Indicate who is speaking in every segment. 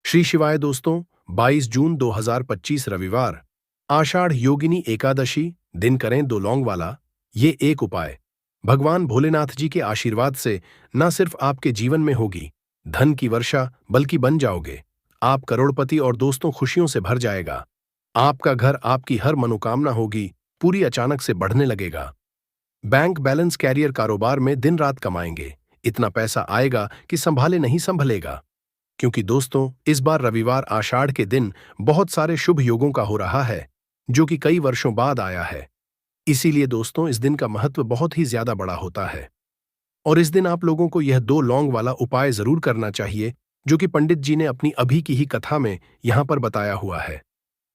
Speaker 1: श्री शिवाय दोस्तों। 22 जून 2025 रविवार, आषाढ़ योगिनी एकादशी। दिन करें दो लौंग वाला ये एक उपाय। भगवान भोलेनाथ जी के आशीर्वाद से न सिर्फ आपके जीवन में होगी धन की वर्षा, बल्कि बन जाओगे आप करोड़पति और दोस्तों खुशियों से भर जाएगा। आपका घर, आपकी हर मनोकामना होगी पूरी, अचानक से बढ़ने लगेगा। बैंक बैलेंस, कैरियर, कारोबार में दिन रात कमाएंगे, इतना पैसा आएगा कि संभाले नहीं संभलेगा। क्योंकि दोस्तों, इस बार रविवार आषाढ़ के दिन बहुत सारे शुभ योगों का हो रहा है, जो कि कई वर्षों बाद आया है। इसीलिए दोस्तों, इस दिन का महत्व बहुत ही ज्यादा बड़ा होता है। और इस दिन आप लोगों को यह दो लौंग वाला उपाय जरूर करना चाहिए, जो कि पंडित जी ने अपनी अभी की ही कथा में यहां पर बताया हुआ है।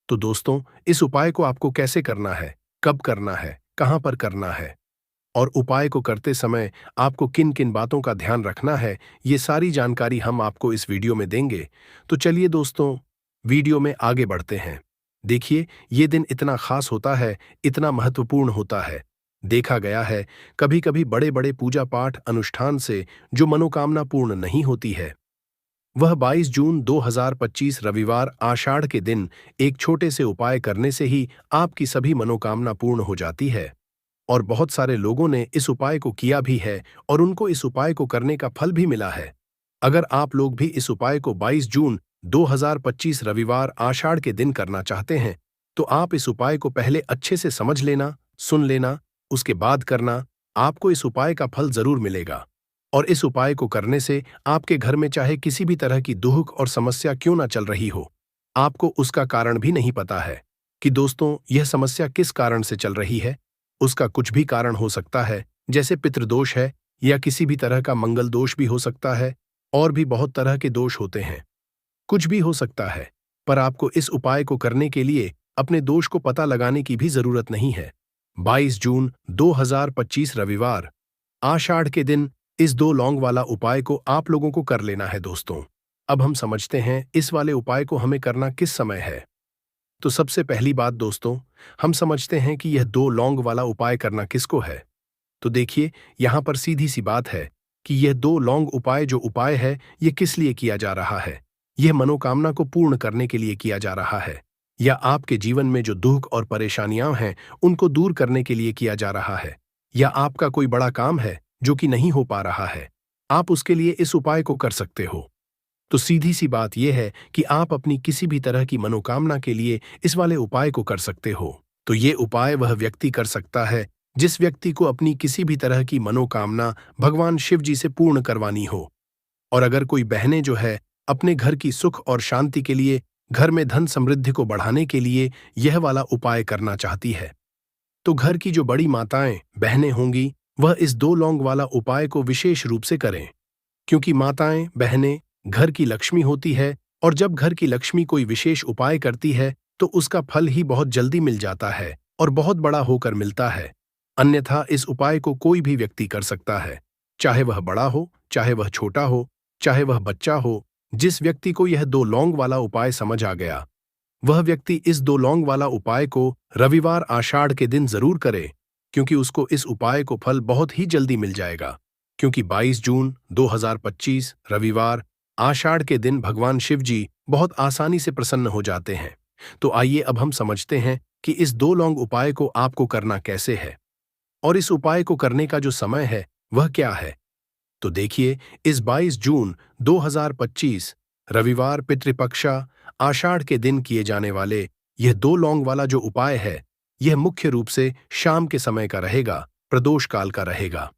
Speaker 1: तो दोस्तों, इस उपाय को आपको कैसे करना है, कब करना है, कहां पर करना है, और उपाय को करते समय आपको किन किन बातों का ध्यान रखना है, ये सारी जानकारी हम आपको इस वीडियो में देंगे। तो चलिए दोस्तों, वीडियो में आगे बढ़ते हैं। देखिए, ये दिन इतना खास होता है, इतना महत्वपूर्ण होता है। देखा गया है, कभी कभी बड़े बड़े पूजा पाठ अनुष्ठान से जो मनोकामना पूर्ण नहीं होती है, वह 22 जून 2025 रविवार आषाढ़ के दिन एक छोटे से उपाय करने से ही आपकी सभी मनोकामना पूर्ण हो जाती है। और बहुत सारे लोगों ने इस उपाय को किया भी है और उनको इस उपाय को करने का फल भी मिला है। अगर आप लोग भी इस उपाय को 22 जून 2025 रविवार आषाढ़ के दिन करना चाहते हैं, तो आप इस उपाय को पहले अच्छे से समझ लेना, सुन लेना, उसके बाद करना। आपको इस उपाय का फल जरूर मिलेगा। और इस उपाय को करने से आपके घर में चाहे किसी भी तरह की दुख और समस्या क्यों ना चल रही हो, आपको उसका कारण भी नहीं पता है कि दोस्तों यह समस्या किस कारण से चल रही है। उसका कुछ भी कारण हो सकता है, जैसे पितृदोष है, या किसी भी तरह का मंगल दोष भी हो सकता है, और भी बहुत तरह के दोष होते हैं। कुछ भी हो सकता है, पर आपको इस उपाय को करने के लिए अपने दोष को पता लगाने की भी जरूरत नहीं है। 22 जून 2025 रविवार आषाढ़ के दिन इस दो लौंग वाला उपाय को आप लोगों को कर लेना है दोस्तों। अब हम समझते हैं इस वाले उपाय को हमें करना किस समय है। तो सबसे पहली बात दोस्तों, हम समझते हैं कि यह दो लौंग वाला उपाय करना किसको है। तो देखिए, यहां पर सीधी सी बात है कि यह दो लौंग उपाय जो उपाय है, यह किस लिए किया जा रहा है। यह मनोकामना को पूर्ण करने के लिए किया जा रहा है, या आपके जीवन में जो दुख और परेशानियां हैं उनको दूर करने के लिए किया जा रहा है, या आपका कोई बड़ा काम है जो कि नहीं हो पा रहा है, आप उसके लिए इस उपाय को कर सकते हो। तो सीधी सी बात यह है कि आप अपनी किसी भी तरह की मनोकामना के लिए इस वाले उपाय को कर सकते हो। तो ये उपाय वह व्यक्ति कर सकता है जिस व्यक्ति को अपनी किसी भी तरह की मनोकामना भगवान शिव जी से पूर्ण करवानी हो। और अगर कोई बहनें जो है अपने घर की सुख और शांति के लिए, घर में धन समृद्धि को बढ़ाने के लिए यह वाला उपाय करना चाहती है, तो घर की जो बड़ी माताएं बहनें होंगी, वह इस दो लौंग वाला उपाय को विशेष रूप से करें। क्योंकि माताएं बहनें घर की लक्ष्मी होती है, और जब घर की लक्ष्मी कोई विशेष उपाय करती है तो उसका फल ही बहुत जल्दी मिल जाता है और बहुत बड़ा होकर मिलता है। अन्यथा इस उपाय को कोई भी व्यक्ति कर सकता है, चाहे वह बड़ा हो, चाहे वह छोटा हो, चाहे वह बच्चा हो। जिस व्यक्ति को यह दो लौंग वाला उपाय समझ आ गया, वह व्यक्ति इस दो लौंग वाला उपाय को रविवार आषाढ़ के दिन जरूर करे, क्योंकि उसको इस उपाय को फल बहुत ही जल्दी मिल जाएगा। क्योंकि 22 जून 2025 रविवार आषाढ़ के दिन भगवान शिव जी बहुत आसानी से प्रसन्न हो जाते हैं। तो आइए अब हम समझते हैं कि इस दो लौंग उपाय को आपको करना कैसे है, और इस उपाय को करने का जो समय है वह क्या है। तो देखिए, इस 22 जून 2025 रविवार पितृपक्षा आषाढ़ के दिन किए जाने वाले यह दो लौंग वाला जो उपाय है, यह मुख्य रूप से शाम के समय का रहेगा, प्रदोष काल का रहेगा।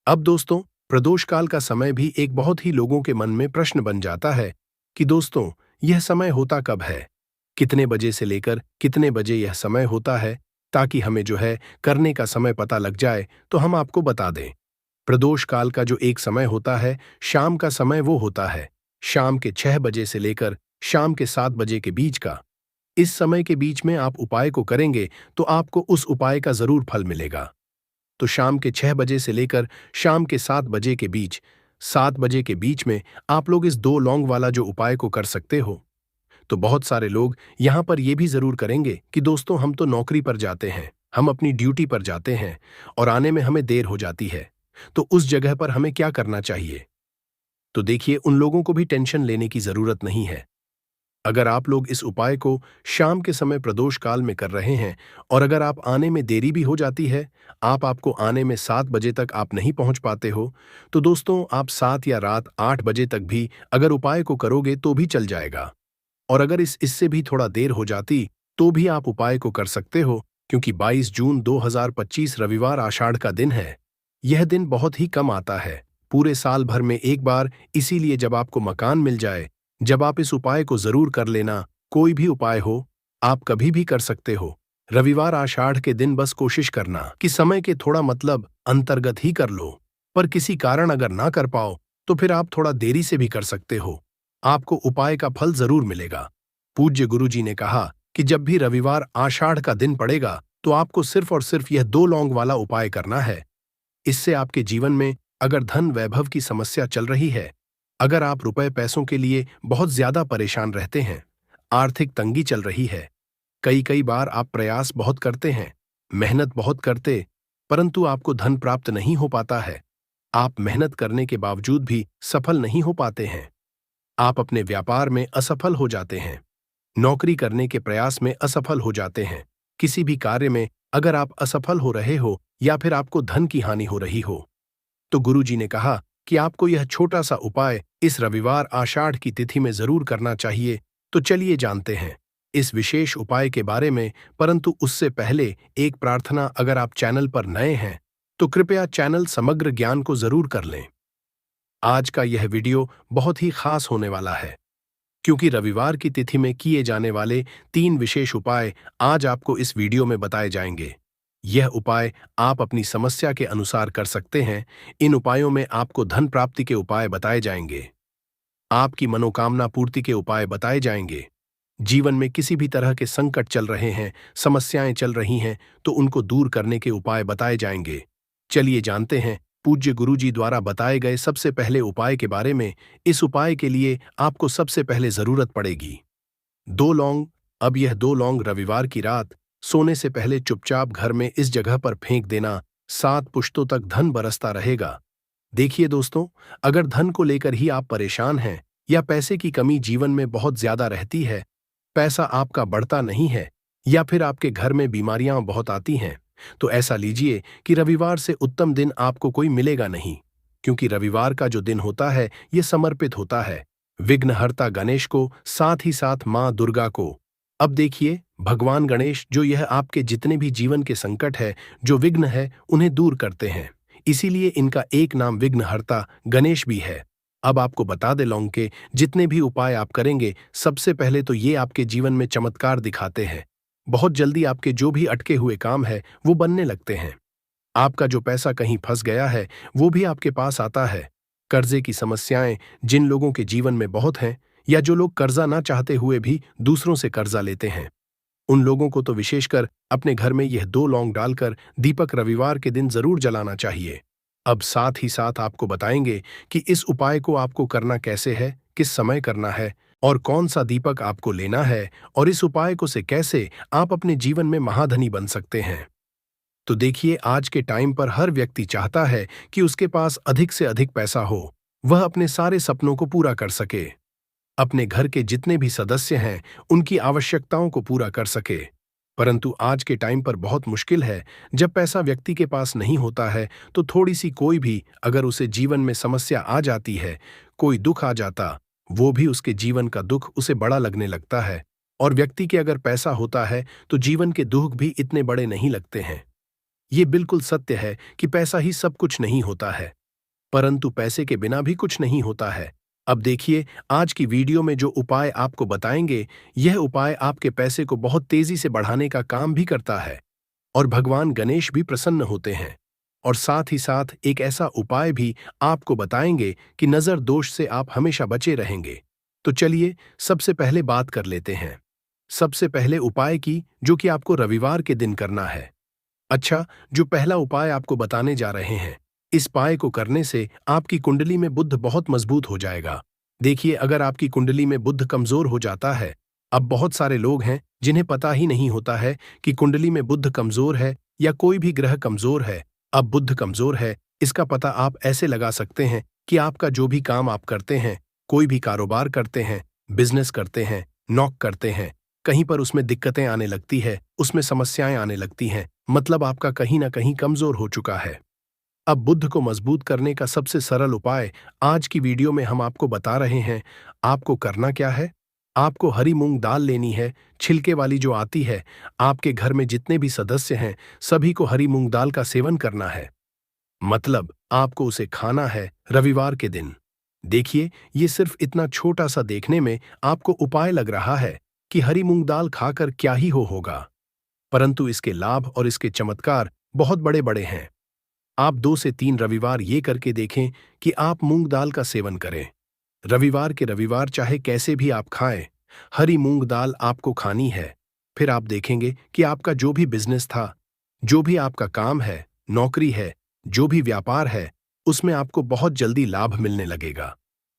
Speaker 1: अब दोस्तों, प्रदोष काल का समय भी एक बहुत ही लोगों के मन में प्रश्न बन जाता है कि दोस्तों यह समय होता कब है, कितने बजे से लेकर कितने बजे यह समय होता है, ताकि हमें जो है करने का समय पता लग जाए तो हम आपको बता दें। प्रदोष काल का जो एक समय होता है, शाम का समय, वो होता है शाम के 6 बजे से लेकर शाम के 7 बजे के बीच का। इस समय के बीच में आप उपाय को करेंगे तो आपको उस उपाय का जरूर फल मिलेगा। तो शाम के 6 बजे से लेकर शाम के 7 बजे के बीच, 7 बजे के बीच में आप लोग इस दो लौंग वाला जो उपाय को कर सकते हो। तो बहुत सारे लोग यहां पर यह भी जरूर करेंगे कि दोस्तों हम तो नौकरी पर जाते हैं, हम अपनी ड्यूटी पर जाते हैं और आने में हमें देर हो जाती है, तो उस जगह पर हमें क्या करना चाहिए। तो देखिए, उन लोगों को भी टेंशन लेने की जरूरत नहीं है। अगर आप लोग इस उपाय को शाम के समय प्रदोष काल में कर रहे हैं और अगर आप आने में देरी भी हो जाती है, आपको आने में 7 बजे तक आप नहीं पहुंच पाते हो, तो दोस्तों आप 7 या रात 8 बजे तक भी अगर उपाय को करोगे तो भी चल जाएगा। और अगर इससे भी थोड़ा देर हो जाती तो भी आप उपाय को कर सकते हो, क्योंकि 22 जून 2025 रविवार आषाढ़ का दिन है। यह दिन बहुत ही कम आता है, पूरे साल भर में एक बार, इसीलिए जब आपको मकान मिल जाए, जब आप इस उपाय को जरूर कर लेना। कोई भी उपाय हो, आप कभी भी कर सकते हो। रविवार आषाढ़ के दिन बस कोशिश करना कि समय के थोड़ा मतलब अंतर्गत ही कर लो, पर किसी कारण अगर ना कर पाओ तो फिर आप थोड़ा देरी से भी कर सकते हो। आपको उपाय का फल जरूर मिलेगा। पूज्य गुरुजी ने कहा कि जब भी रविवार आषाढ़ का दिन पड़ेगा तो आपको सिर्फ और सिर्फ यह 2 लौंग वाला उपाय करना है। इससे आपके जीवन में अगर धन वैभव की समस्या चल रही है, अगर आप रुपए पैसों के लिए बहुत ज्यादा परेशान रहते हैं, आर्थिक तंगी चल रही है, कई कई बार आप प्रयास बहुत करते हैं, मेहनत बहुत करते, परंतु आपको धन प्राप्त नहीं हो पाता है, आप मेहनत करने के बावजूद भी सफल नहीं हो पाते हैं, आप अपने व्यापार में असफल हो जाते हैं, नौकरी करने के प्रयास में असफल हो जाते हैं, किसी भी कार्य में अगर आप असफल हो रहे हो या फिर आपको धन की हानि हो रही हो, तो गुरुजी ने कहा कि आपको यह छोटा सा उपाय इस रविवार आषाढ़ की तिथि में जरूर करना चाहिए। तो चलिए जानते हैं इस विशेष उपाय के बारे में, परंतु उससे पहले एक प्रार्थना, अगर आप चैनल पर नए हैं तो कृपया चैनल समग्र ज्ञान को जरूर कर लें। आज का यह वीडियो बहुत ही खास होने वाला है, क्योंकि रविवार की तिथि में किए जाने वाले 3 विशेष उपाय आज आपको इस वीडियो में बताए जाएंगे। यह उपाय आप अपनी समस्या के अनुसार कर सकते हैं। इन उपायों में आपको धन प्राप्ति के उपाय बताए जाएंगे, आपकी मनोकामना पूर्ति के उपाय बताए जाएंगे, जीवन में किसी भी तरह के संकट चल रहे हैं, समस्याएं चल रही हैं, तो उनको दूर करने के उपाय बताए जाएंगे। चलिए जानते हैं पूज्य गुरुजी द्वारा बताए गए सबसे पहले उपाय के बारे में। इस उपाय के लिए आपको सबसे पहले जरूरत पड़ेगी 2 लौंग। अब यह 2 लौंग रविवार की रात सोने से पहले चुपचाप घर में इस जगह पर फेंक देना, 7 पुश्तों तक धन बरसता रहेगा। देखिए दोस्तों, अगर धन को लेकर ही आप परेशान हैं या पैसे की कमी जीवन में बहुत ज्यादा रहती है, पैसा आपका बढ़ता नहीं है या फिर आपके घर में बीमारियां बहुत आती हैं, तो ऐसा लीजिए कि रविवार से उत्तम दिन आपको कोई मिलेगा नहीं, क्योंकि रविवार का जो दिन होता है ये समर्पित होता है विघ्नहर्ता गणेश को, साथ ही साथ मां दुर्गा को। अब देखिए, भगवान गणेश जो यह आपके जितने भी जीवन के संकट है, जो विघ्न है, उन्हें दूर करते हैं, इसीलिए इनका एक नाम विघ्नहर्ता गणेश भी है। अब आपको बता दे लौंग के जितने भी उपाय आप करेंगे, सबसे पहले तो ये आपके जीवन में चमत्कार दिखाते हैं। बहुत जल्दी आपके जो भी अटके हुए काम है वो बनने लगते हैं। आपका जो पैसा कहीं फंस गया है वो भी आपके पास आता है। कर्जे की समस्याएं जिन लोगों के जीवन में बहुत हैं, या जो लोग कर्जा ना चाहते हुए भी दूसरों से कर्जा लेते हैं, उन लोगों को तो विशेषकर अपने घर में यह 2 लौंग डालकर दीपक रविवार के दिन जरूर जलाना चाहिए। अब साथ ही साथ आपको बताएंगे कि इस उपाय को आपको करना कैसे है, किस समय करना है और कौन सा दीपक आपको लेना है, और इस उपाय को से कैसे आप अपने जीवन में महाधनी बन सकते हैं। तो देखिए, आज के टाइम पर हर व्यक्ति चाहता है कि उसके पास अधिक से अधिक पैसा हो, वह अपने सारे सपनों को पूरा कर सके, अपने घर के जितने भी सदस्य हैं उनकी आवश्यकताओं को पूरा कर सके। परंतु आज के टाइम पर बहुत मुश्किल है, जब पैसा व्यक्ति के पास नहीं होता है तो थोड़ी सी कोई भी अगर उसे जीवन में समस्या आ जाती है, कोई दुख आ जाता, वो भी उसके जीवन का दुख उसे बड़ा लगने लगता है। और व्यक्ति के अगर पैसा होता है तो जीवन के दुख भी इतने बड़े नहीं लगते हैं। ये बिल्कुल सत्य है कि पैसा ही सब कुछ नहीं होता है, परंतु पैसे के बिना भी कुछ नहीं होता है। अब देखिए, आज की वीडियो में जो उपाय आपको बताएंगे, यह उपाय आपके पैसे को बहुत तेजी से बढ़ाने का काम भी करता है और भगवान गणेश भी प्रसन्न होते हैं। और साथ ही साथ एक ऐसा उपाय भी आपको बताएंगे कि नजर दोष से आप हमेशा बचे रहेंगे। तो चलिए सबसे पहले बात कर लेते हैं सबसे पहले उपाय की, जो कि आपको रविवार के दिन करना है। अच्छा, जो पहला उपाय आपको बताने जा रहे हैं, इस उपाय को करने से आपकी कुंडली में बुध बहुत मजबूत हो जाएगा। देखिए, अगर आपकी कुंडली में बुध कमजोर हो जाता है, अब बहुत सारे लोग हैं जिन्हें पता ही नहीं होता है कि कुंडली में बुध कमजोर है या कोई भी ग्रह कमजोर है। अब बुध कमजोर है, इसका पता आप ऐसे लगा सकते हैं कि आपका जो भी काम आप करते हैं, कोई भी कारोबार करते हैं, बिजनेस करते हैं, नॉक करते हैं, कहीं पर उसमें दिक्कतें आने लगती है, उसमें समस्याएं आने लगती हैं, मतलब आपका कहीं ना कहीं कमजोर हो चुका है। अब बुद्ध को मजबूत करने का सबसे सरल उपाय आज की वीडियो में हम आपको बता रहे हैं। आपको करना क्या है? आपको हरी मूंग दाल लेनी है, छिलके वाली जो आती है। आपके घर में जितने भी सदस्य हैं, सभी को हरी मूंग दाल का सेवन करना है। मतलब आपको उसे खाना है रविवार के दिन। देखिए, ये सिर्फ इतना छोटा सा देखने में आपको उपाय लग रहा है कि हरी मूंग दाल खाकर क्या ही होगा, परंतु इसके लाभ और इसके चमत्कार बहुत बड़े बड़े हैं। आप 2 से 3 रविवार ये करके देखें कि आप मूंग दाल का सेवन करें। रविवार के रविवार चाहे कैसे भी आप खाएं, हरी मूंग दाल आपको खानी है। फिर आप देखेंगे कि आपका जो भी बिजनेस था, जो भी आपका काम है, नौकरी है, जो भी व्यापार है, उसमें आपको बहुत जल्दी लाभ मिलने लगेगा।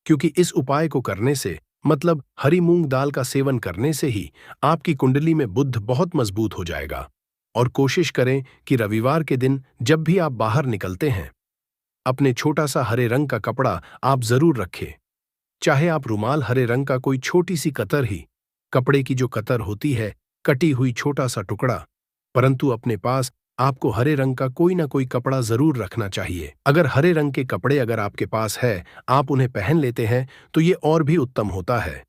Speaker 1: क्योंकि इस उपाय को करने से, मतलब हरी मूंग दाल का सेवन करने से ही आपकी कुंडली में बुध बहुत मजबूत हो जाएगा। और कोशिश करें कि रविवार के दिन जब भी आप बाहर निकलते हैं, अपने छोटा सा हरे रंग का कपड़ा आप जरूर रखें। चाहे आप रुमाल हरे रंग का कोई छोटी सी कतर ही, कपड़े की जो कतर होती है, कटी हुई छोटा सा टुकड़ा, परंतु अपने पास आपको हरे रंग का कोई ना कोई कपड़ा जरूर रखना चाहिए। अगर हरे रंग के कपड़े अगर आपके पास है, आप उन्हें पहन लेते हैं तो ये और भी उत्तम होता है।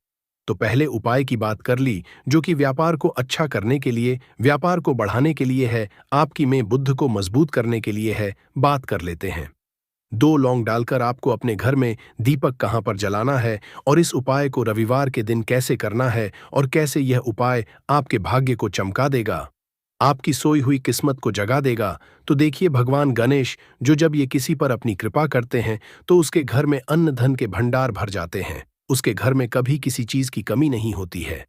Speaker 1: तो पहले उपाय की बात कर ली, जो कि व्यापार को अच्छा करने के लिए, व्यापार को बढ़ाने के लिए है, आपकी में बुद्ध को मजबूत करने के लिए है। बात कर लेते हैं। 2 लौंग डालकर आपको अपने घर में दीपक कहाँ पर जलाना है और इस उपाय को रविवार के दिन कैसे करना है और कैसे यह उपाय आपके भाग्य को चमका देगा, आपकी सोई हुई किस्मत को जगा देगा। तो देखिए, भगवान गणेश जो जब ये किसी पर अपनी कृपा करते हैं तो उसके घर में अन्न धन के भंडार भर जाते हैं। उसके घर में कभी किसी चीज की कमी नहीं होती है।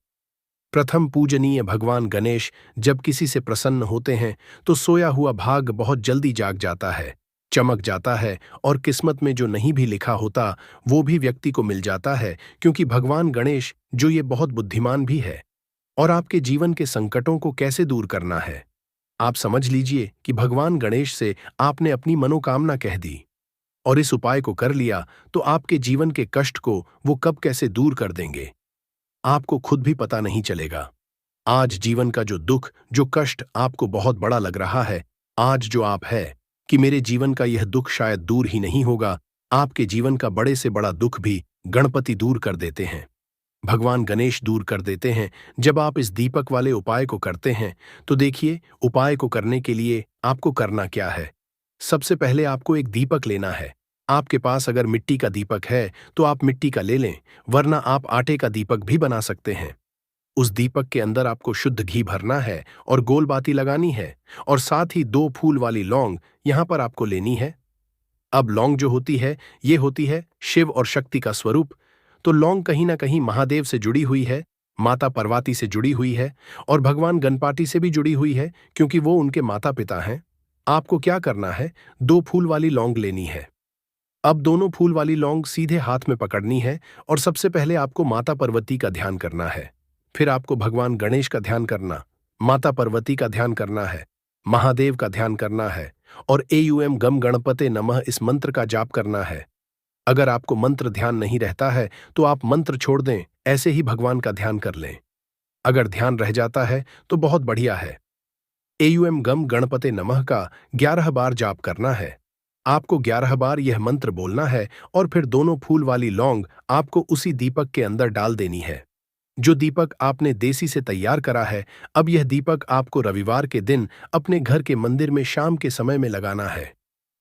Speaker 1: प्रथम पूजनीय भगवान गणेश जब किसी से प्रसन्न होते हैं तो सोया हुआ भाग बहुत जल्दी जाग जाता है, चमक जाता है, और किस्मत में जो नहीं भी लिखा होता वो भी व्यक्ति को मिल जाता है। क्योंकि भगवान गणेश जो ये बहुत बुद्धिमान भी है। और आपके जीवन के संकटों को कैसे दूर करना है, आप समझ लीजिए कि भगवान गणेश से आपने अपनी मनोकामना कह दी और इस उपाय को कर लिया तो आपके जीवन के कष्ट को वो कब कैसे दूर कर देंगे, आपको खुद भी पता नहीं चलेगा। आज जीवन का जो दुख, जो कष्ट आपको बहुत बड़ा लग रहा है, आज जो आप है कि मेरे जीवन का यह दुख शायद दूर ही नहीं होगा, आपके जीवन का बड़े से बड़ा दुख भी गणपति दूर कर देते हैं, भगवान गणेश दूर कर देते हैं। जब आप इस दीपक वाले उपाय को करते हैं तो देखिए, उपाय को करने के लिए आपको करना क्या है। सबसे पहले आपको एक दीपक लेना है। आपके पास अगर मिट्टी का दीपक है तो आप मिट्टी का ले लें, वरना आप आटे का दीपक भी बना सकते हैं। उस दीपक के अंदर आपको शुद्ध घी भरना है और गोल बाती लगानी है, और साथ ही 2 फूल वाली लौंग यहां पर आपको लेनी है। अब लौंग जो होती है, ये होती है शिव और शक्ति का स्वरूप। तो लौंग कहीं ना कहीं महादेव से जुड़ी हुई है, माता पार्वती से जुड़ी हुई है, और भगवान गणपति से भी जुड़ी हुई है, क्योंकि वो उनके माता पिता हैं। आपको क्या करना है, 2 फूल वाली लौंग लेनी है। अब दोनों फूल वाली लौंग सीधे हाथ में पकड़नी है और सबसे पहले आपको माता पार्वती का ध्यान करना है। फिर आपको भगवान गणेश का ध्यान करना, माता पार्वती का ध्यान करना है, महादेव का ध्यान करना है, और एयूएम गम गणपते नमः इस मंत्र का जाप करना है। अगर आपको मंत्र ध्यान नहीं रहता है तो आप मंत्र छोड़ दें, ऐसे ही भगवान का ध्यान कर लें। अगर ध्यान रह जाता है तो बहुत बढ़िया है। एयूएम गम गणपते नमः का 11 बार जाप करना है। आपको 11 बार यह मंत्र बोलना है और फिर दोनों फूल वाली लौंग आपको उसी दीपक के अंदर डाल देनी है, जो दीपक आपने देसी से तैयार करा है। अब यह दीपक आपको रविवार के दिन अपने घर के मंदिर में शाम के समय में लगाना है।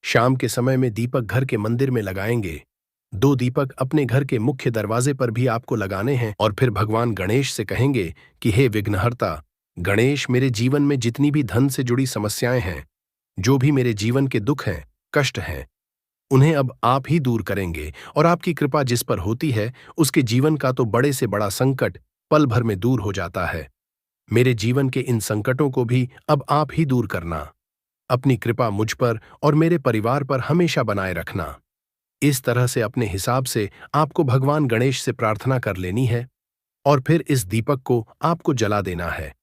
Speaker 1: शाम के समय में दीपक घर के मंदिर में लगाएंगे। 2 दीपक अपने घर के मुख्य दरवाजे पर भी आपको लगाने हैं, और फिर भगवान गणेश से कहेंगे कि हे विघ्नहर्ता गणेश, मेरे जीवन में जितनी भी धन से जुड़ी समस्याएं हैं, जो भी मेरे जीवन के दुख हैं, कष्ट हैं, उन्हें अब आप ही दूर करेंगे। और आपकी कृपा जिस पर होती है उसके जीवन का तो बड़े से बड़ा संकट पल भर में दूर हो जाता है। मेरे जीवन के इन संकटों को भी अब आप ही दूर करना। अपनी कृपा मुझ पर और मेरे परिवार पर हमेशा बनाए रखना। इस तरह से अपने हिसाब से आपको भगवान गणेश से प्रार्थना कर लेनी है, और फिर इस दीपक को आपको जला देना है।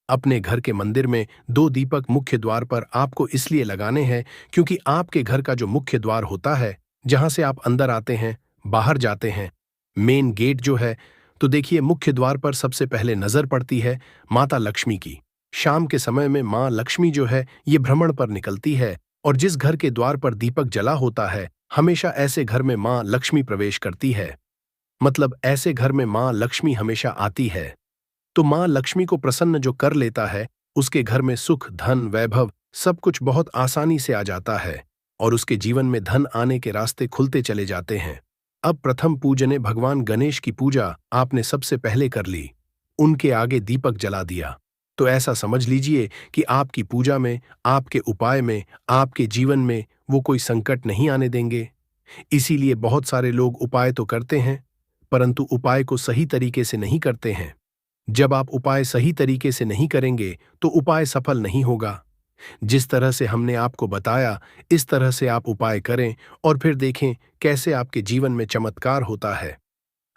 Speaker 1: अपने घर के मंदिर में 2 दीपक मुख्य द्वार पर आपको इसलिए लगाने हैं क्योंकि आपके घर का जो मुख्य द्वार होता है, जहां से आप अंदर आते हैं, बाहर जाते हैं, मेन गेट जो है, तो देखिए, मुख्य द्वार पर सबसे पहले नजर पड़ती है माता लक्ष्मी की। शाम के समय में माँ लक्ष्मी जो है ये भ्रमण पर निकलती है, और जिस घर के द्वार पर दीपक जला होता है, हमेशा ऐसे घर में माँ लक्ष्मी प्रवेश करती है। मतलब ऐसे घर में माँ लक्ष्मी हमेशा आती है। तो माँ लक्ष्मी को प्रसन्न जो कर लेता है, उसके घर में सुख, धन, वैभव सब कुछ बहुत आसानी से आ जाता है, और उसके जीवन में धन आने के रास्ते खुलते चले जाते हैं। अब प्रथम पूजने भगवान गणेश की पूजा आपने सबसे पहले कर ली, उनके आगे दीपक जला दिया। तो ऐसा समझ लीजिए कि आपकी पूजा में, आपके उपाय में, आपके जीवन में वो कोई संकट नहीं आने देंगे। इसीलिए बहुत सारे लोग उपाय तो करते हैं, परंतु उपाय को सही तरीके से नहीं करते हैं। जब आप उपाय सही तरीके से नहीं करेंगे तो उपाय सफल नहीं होगा। जिस तरह से हमने आपको बताया, इस तरह से आप उपाय करें और फिर देखें कैसे आपके जीवन में चमत्कार होता है।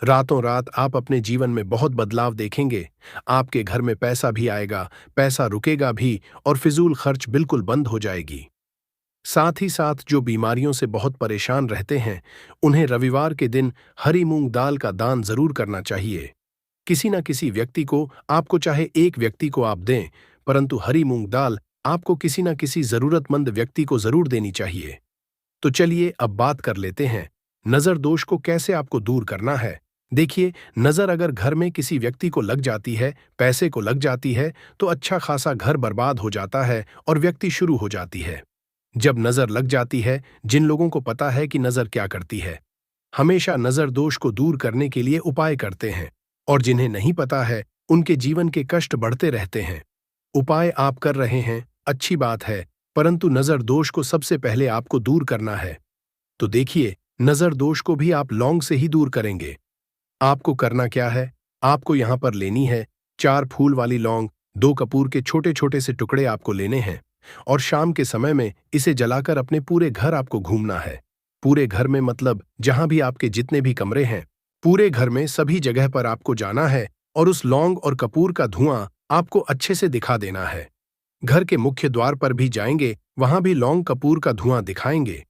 Speaker 1: रातों रात आप अपने जीवन में बहुत बदलाव देखेंगे। आपके घर में पैसा भी आएगा, पैसा रुकेगा भी, और फिजूल खर्च बिल्कुल बंद हो जाएगी। साथ ही साथ जो बीमारियों से बहुत परेशान रहते हैं, उन्हें रविवार के दिन हरी मूंग दाल का दान जरूर करना चाहिए। किसी न किसी व्यक्ति को, आपको चाहे एक व्यक्ति को आप दें, परंतु हरी मूंग दाल आपको किसी न किसी जरूरतमंद व्यक्ति को जरूर देनी चाहिए। तो चलिए अब बात कर लेते हैं नजर दोष को कैसे आपको दूर करना है। देखिए, नजर अगर घर में किसी व्यक्ति को लग जाती है, पैसे को लग जाती है, तो अच्छा खासा घर बर्बाद हो जाता है और व्यक्ति शुरू हो जाती है। जब नजर लग जाती है, जिन लोगों को पता है कि नजर क्या करती है, हमेशा नजर दोष को दूर करने के लिए उपाय करते हैं, और जिन्हें नहीं पता है, उनके जीवन के कष्ट बढ़ते रहते हैं। उपाय आप कर रहे हैं, अच्छी बात है, परंतु नजर दोष को सबसे पहले आपको दूर करना है। तो देखिए, नजर दोष को भी आप लौंग से ही दूर करेंगे। आपको करना क्या है, आपको यहां पर लेनी है 4 फूल वाली लौंग, 2 कपूर के छोटे छोटे से टुकड़े आपको लेने हैं, और शाम के समय में इसे जलाकर अपने पूरे घर आपको घूमना है। पूरे घर में मतलब जहां भी आपके जितने भी कमरे हैं, पूरे घर में सभी जगह पर आपको जाना है, और उस लौंग और कपूर का धुआं आपको अच्छे से दिखा देना है। घर के मुख्य द्वार पर भी जाएंगे, वहां भी लौंग कपूर का धुआं दिखाएंगे।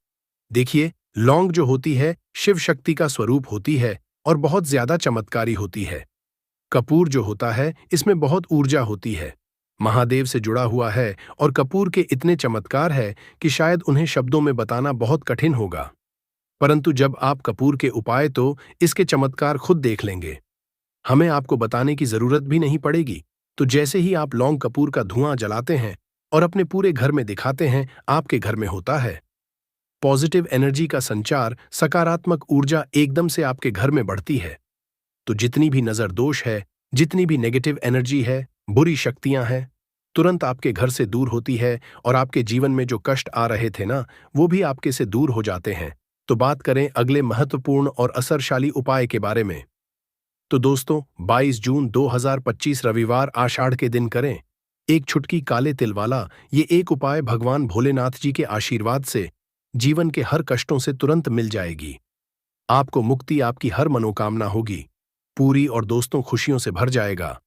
Speaker 1: देखिए, लौंग जो होती है शिव शक्ति का स्वरूप होती है, और बहुत ज्यादा चमत्कारी होती है। कपूर जो होता है, इसमें बहुत ऊर्जा होती है, महादेव से जुड़ा हुआ है, और कपूर के इतने चमत्कार है कि शायद उन्हें शब्दों में बताना बहुत कठिन होगा। परंतु जब आप कपूर के उपाय, तो इसके चमत्कार खुद देख लेंगे। हमें आपको बताने की जरूरत भी नहीं पड़ेगी। तो जैसे ही आप लौंग कपूर का धुआं जलाते हैं और अपने पूरे घर में दिखाते हैं, आपके घर में होता है पॉजिटिव एनर्जी का संचार, सकारात्मक ऊर्जा एकदम से आपके घर में बढ़ती है। तो जितनी भी नजर दोष है, जितनी भी नेगेटिव एनर्जी है, बुरी शक्तियां हैं, तुरंत आपके घर से दूर होती है, और आपके जीवन में जो कष्ट आ रहे थे ना, वो भी आपके से दूर हो जाते हैं। तो बात करें अगले महत्वपूर्ण और असरशाली उपाय के बारे में। तो दोस्तों, 22 जून 2025 रविवार आषाढ़ के दिन करें एक छुटकी काले तिल वाला ये एक उपाय। भगवान भोलेनाथ जी के आशीर्वाद से जीवन के हर कष्टों से तुरंत मिल जाएगी। आपको मुक्ति, आपकी हर मनोकामना होगी पूरी, और दोस्तों खुशियों से भर जाएगा।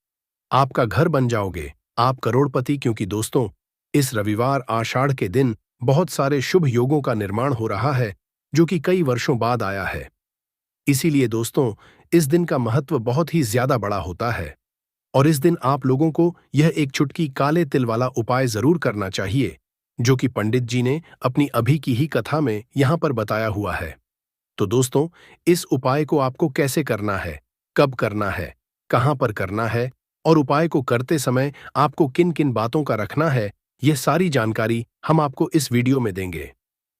Speaker 1: आपका घर बन जाओगे, आप करोड़पति। क्योंकि दोस्तों, इस रविवार आषाढ़ के दिन बहुत सारे शुभ योगों का निर्माण हो रहा है, जो कि कई वर्षों बाद आया है। इसीलिए दोस्तों, इस दिन का महत्व बहुत ही ज्यादा बड़ा होता है, और इस दिन आप लोगों को यह एक छुटकी काले तिल वाला उपाय जरूर करना चाहिए, जो कि पंडित जी ने अपनी अभी की ही कथा में यहां पर बताया हुआ है। तो दोस्तों, इस उपाय को आपको कैसे करना है, कब करना है, कहां पर करना है, और उपाय को करते समय आपको किन किन बातों का रखना है, यह सारी जानकारी हम आपको इस वीडियो में देंगे।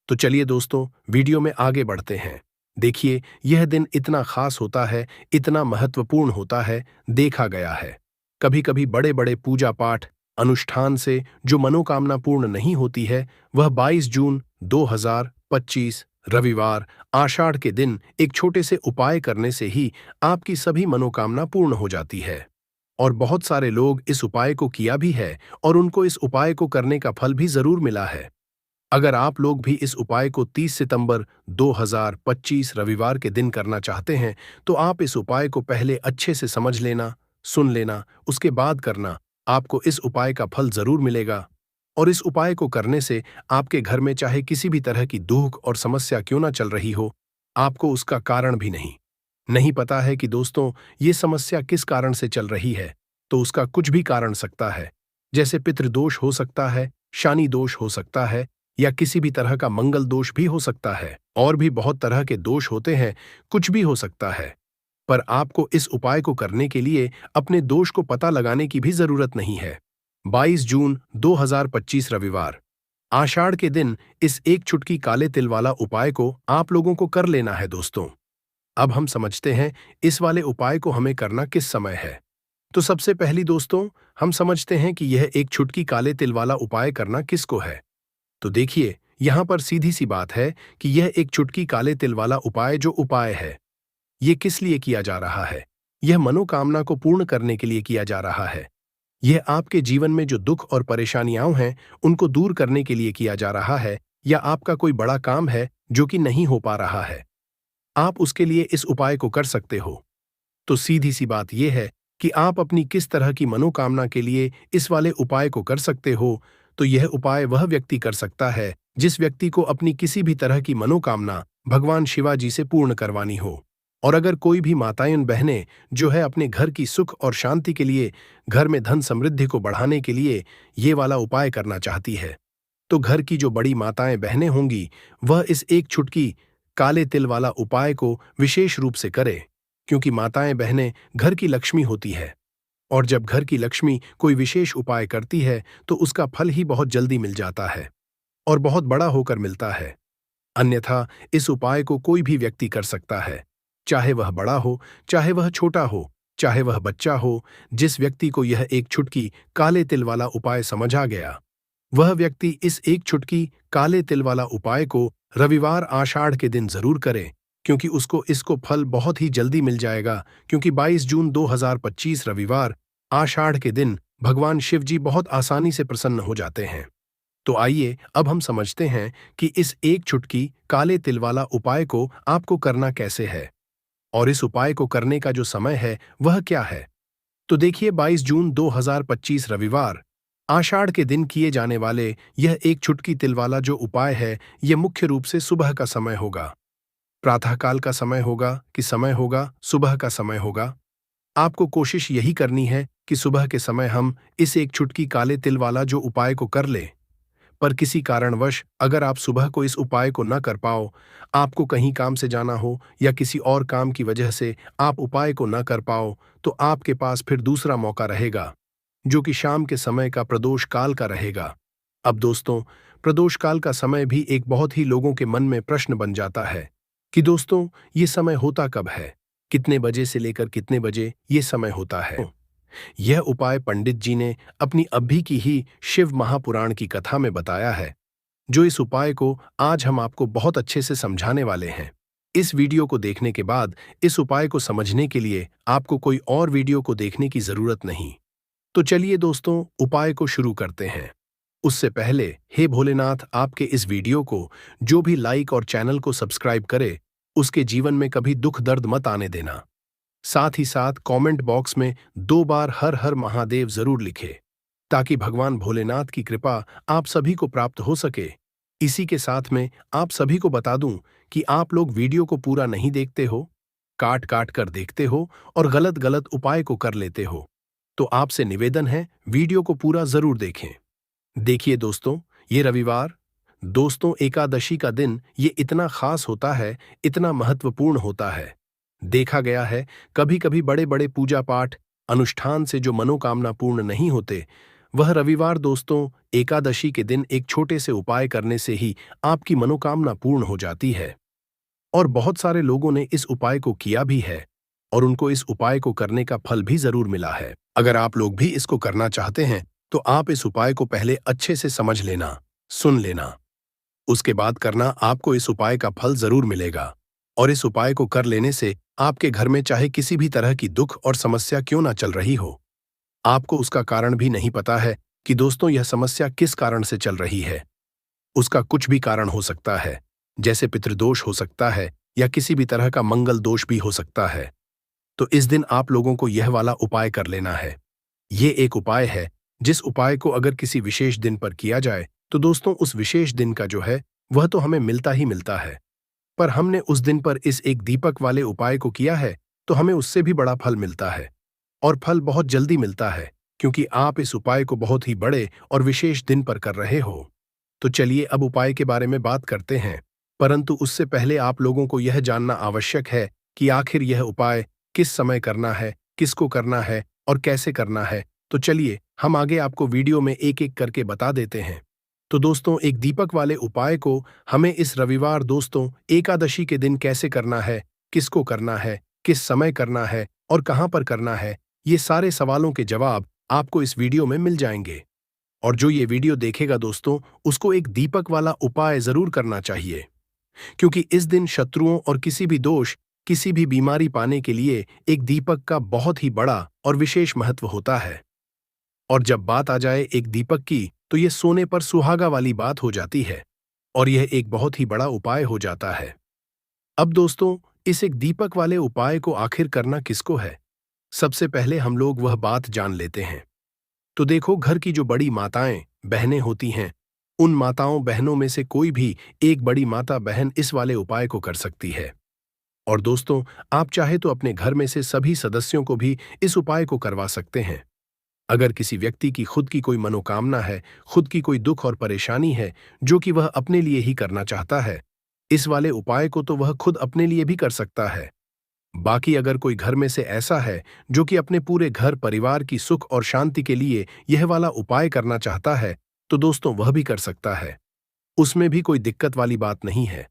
Speaker 1: तो चलिए दोस्तों, वीडियो में आगे बढ़ते हैं। देखिए, यह दिन इतना खास होता है, इतना महत्वपूर्ण होता है, देखा गया है कभी कभी बड़े बड़े पूजा पाठ अनुष्ठान से जो मनोकामना पूर्ण नहीं होती है, वह 22 जून 2025 रविवार आषाढ़ के दिन एक छोटे से उपाय करने से ही आपकी सभी मनोकामना पूर्ण हो जाती है। और बहुत सारे लोग इस उपाय को किया भी है, और उनको इस उपाय को करने का फल भी जरूर मिला है। अगर आप लोग भी इस उपाय को 30 सितंबर 2025 रविवार के दिन करना चाहते हैं, तो आप इस उपाय को पहले अच्छे से समझ लेना, सुन लेना, उसके बाद करना। आपको इस उपाय का फल जरूर मिलेगा, और इस उपाय को करने से आपके घर में चाहे किसी भी तरह की दुख और समस्या क्यों ना चल रही हो, आपको उसका कारण भी नहीं, नहीं पता है कि दोस्तों ये समस्या किस कारण से चल रही है, तो उसका कुछ भी कारण सकता है। जैसे पितृदोष हो सकता है, शानी दोष हो सकता है, या किसी भी तरह का मंगल दोष भी हो सकता है। और भी बहुत तरह के दोष होते हैं, कुछ भी हो सकता है। पर आपको इस उपाय को करने के लिए अपने दोष को पता लगाने की भी जरूरत नहीं है। 22 जून 2025 रविवार, आषाढ़ के दिन इस एक चुटकी काले तिल वाला उपाय को आप लोगों को कर लेना है दोस्तों। अब हम समझते हैं इस वाले उपाय को हमें करना किस समय है। तो सबसे पहली दोस्तों, हम समझते हैं कि यह एक चुटकी काले तिल वाला उपाय करना किसको है। तो देखिए, यहां पर सीधी सी बात है कि यह एक चुटकी काले तिल वाला उपाय जो उपाय है, यह किस लिए किया जा रहा है। यह मनोकामना को पूर्ण करने के लिए किया जा रहा है। यह आपके जीवन में जो दुख और परेशानियां हैं उनको दूर करने के लिए किया जा रहा है, या आपका कोई बड़ा काम है जो कि नहीं हो पा रहा है, आप उसके लिए इस उपाय को कर सकते हो। तो सीधी सी बात यह है कि आप अपनी किस तरह की मनोकामना के लिए इस वाले उपाय को कर सकते हो। तो यह उपाय वह व्यक्ति कर सकता है जिस व्यक्ति को अपनी किसी भी तरह की मनोकामना भगवान शिवाजी से पूर्ण करवानी हो। और अगर कोई भी माताएं बहनें जो है अपने घर की सुख और शांति के लिए, घर में धन समृद्धि को बढ़ाने के लिए ये वाला उपाय करना चाहती है, तो घर की जो बड़ी माताएं बहनें होंगी वह इस एक चुटकी काले तिल वाला उपाय को विशेष रूप से करे। क्योंकि माताएं बहनें घर की लक्ष्मी होती है, और जब घर की लक्ष्मी कोई विशेष उपाय करती है तो उसका फल ही बहुत जल्दी मिल जाता है और बहुत बड़ा होकर मिलता है। अन्यथा इस उपाय को कोई भी व्यक्ति कर सकता है, चाहे वह बड़ा हो, चाहे वह छोटा हो, चाहे वह बच्चा हो। जिस व्यक्ति को यह एक चुटकी काले तिल वाला उपाय समझ आ गया, वह व्यक्ति इस एक चुटकी काले तिल वाला उपाय को रविवार आषाढ़ के दिन जरूर करे, क्योंकि इसको फल बहुत ही जल्दी मिल जाएगा। क्योंकि 22 जून 2025 रविवार आषाढ़ के दिन भगवान शिव जी बहुत आसानी से प्रसन्न हो जाते हैं। तो आइए अब हम समझते हैं कि इस एक चुटकी काले तिल वाला उपाय को आपको करना कैसे है, और इस उपाय को करने का जो समय है वह क्या है। तो देखिए, 22 जून 2025 रविवार आषाढ़ के दिन किए जाने वाले यह एक चुटकी तिल वाला जो उपाय है, यह मुख्य रूप से सुबह का समय होगा। प्रातःकाल का समय होगा कि समय होगा सुबह का समय होगा। आपको कोशिश यही करनी है कि सुबह के समय हम इस एक चुटकी काले तिल वाला जो उपाय को कर लें। पर किसी कारणवश अगर आप सुबह को इस उपाय को न कर पाओ, आपको कहीं काम से जाना हो या किसी और काम की वजह से आप उपाय को न कर पाओ, तो आपके पास फिर दूसरा मौका रहेगा, जो कि शाम के समय का प्रदोष काल का रहेगा। अब दोस्तों, प्रदोष काल का समय भी एक बहुत ही लोगों के मन में प्रश्न बन जाता है कि दोस्तों ये समय होता कब है, कितने बजे से लेकर कितने बजे ये समय होता है। यह उपाय पंडित जी ने अपनी अभी की ही शिव महापुराण की कथा में बताया है, जो इस उपाय को आज हम आपको बहुत अच्छे से समझाने वाले हैं। इस वीडियो को देखने के बाद इस उपाय को समझने के लिए आपको कोई और वीडियो को देखने की जरूरत नहीं। तो चलिए दोस्तों, उपाय को शुरू करते हैं। उससे पहले हे भोलेनाथ, आपके इस वीडियो को जो भी लाइक और चैनल को सब्सक्राइब करे, उसके जीवन में कभी दुख दर्द मत आने देना। साथ ही साथ कमेंट बॉक्स में 2 बार हर हर महादेव जरूर लिखे, ताकि भगवान भोलेनाथ की कृपा आप सभी को प्राप्त हो सके। इसी के साथ में आप सभी को बता दूं कि आप लोग वीडियो को पूरा नहीं देखते हो, काट काट कर देखते हो और गलत गलत उपाय को कर लेते हो। तो आपसे निवेदन है, वीडियो को पूरा जरूर देखें। देखिए दोस्तों, ये रविवार दोस्तों एकादशी का दिन ये इतना खास होता है, इतना महत्वपूर्ण होता है। देखा गया है कभी कभी बड़े बड़े पूजा पाठ अनुष्ठान से जो मनोकामना पूर्ण नहीं होते, वह रविवार दोस्तों एकादशी के दिन एक छोटे से उपाय करने से ही आपकी मनोकामना पूर्ण हो जाती है। और बहुत सारे लोगों ने इस उपाय को किया भी है और उनको इस उपाय को करने का फल भी जरूर मिला है। अगर आप लोग भी इसको करना चाहते हैं तो आप इस उपाय को पहले अच्छे से समझ लेना, सुन लेना, उसके बाद करना। आपको इस उपाय का फल जरूर मिलेगा। और इस उपाय को कर लेने से आपके घर में चाहे किसी भी तरह की दुख और समस्या क्यों ना चल रही हो, आपको उसका कारण भी नहीं पता है कि दोस्तों यह समस्या किस कारण से चल रही है। उसका कुछ भी कारण हो सकता है, जैसे पितृदोष हो सकता है या किसी भी तरह का मंगल दोष भी हो सकता है। तो इस दिन आप लोगों को यह वाला उपाय कर लेना है। ये एक उपाय है जिस उपाय को अगर किसी विशेष दिन पर किया जाए तो दोस्तों उस विशेष दिन का जो है वह तो हमें मिलता ही मिलता है। पर हमने उस दिन पर इस एक दीपक वाले उपाय को किया है तो हमें उससे भी बड़ा फल मिलता है। और फल बहुत जल्दी मिलता है, क्योंकि आप इस उपाय को बहुत ही बड़े और विशेष दिन पर कर रहे हो। तो चलिए अब उपाय के बारे में बात करते हैं, परंतु उससे पहले आप लोगों को यह जानना आवश्यक है कि आखिर यह उपाय किस समय करना है, किसको करना है और कैसे करना है। तो चलिए हम आगे आपको वीडियो में एक एक करके बता देते हैं। तो दोस्तों, एक दीपक वाले उपाय को हमें इस रविवार दोस्तों एकादशी के दिन कैसे करना है, किसको करना है, किस समय करना है और कहां पर करना है, ये सारे सवालों के जवाब आपको इस वीडियो में मिल जाएंगे। और जो ये वीडियो देखेगा दोस्तों, उसको एक दीपक वाला उपाय जरूर करना चाहिए, क्योंकि इस दिन शत्रुओं और किसी भी दोष, किसी भी बीमारी पाने के लिए एक दीपक का बहुत ही बड़ा और विशेष महत्व होता है। और जब बात आ जाए एक दीपक की, तो ये सोने पर सुहागा वाली बात हो जाती है और यह एक बहुत ही बड़ा उपाय हो जाता है। अब दोस्तों, इस एक दीपक वाले उपाय को आखिर करना किसको है, सबसे पहले हम लोग वह बात जान लेते हैं। तो देखो, घर की जो बड़ी माताएं बहनें होती हैं, उन माताओं बहनों में से कोई भी एक बड़ी माता बहन इस वाले उपाय को कर सकती है। और दोस्तों, आप चाहे तो अपने घर में से सभी सदस्यों को भी इस उपाय को करवा सकते हैं। अगर किसी व्यक्ति की खुद की कोई मनोकामना है, खुद की कोई दुख और परेशानी है जो कि वह अपने लिए ही करना चाहता है, इस वाले उपाय को तो वह खुद अपने लिए भी कर सकता है। बाकी अगर कोई घर में से ऐसा है जो कि अपने पूरे घर परिवार की सुख और शांति के लिए यह वाला उपाय करना चाहता है, तो दोस्तों वह भी कर सकता है। उसमें भी कोई दिक्कत वाली बात नहीं है।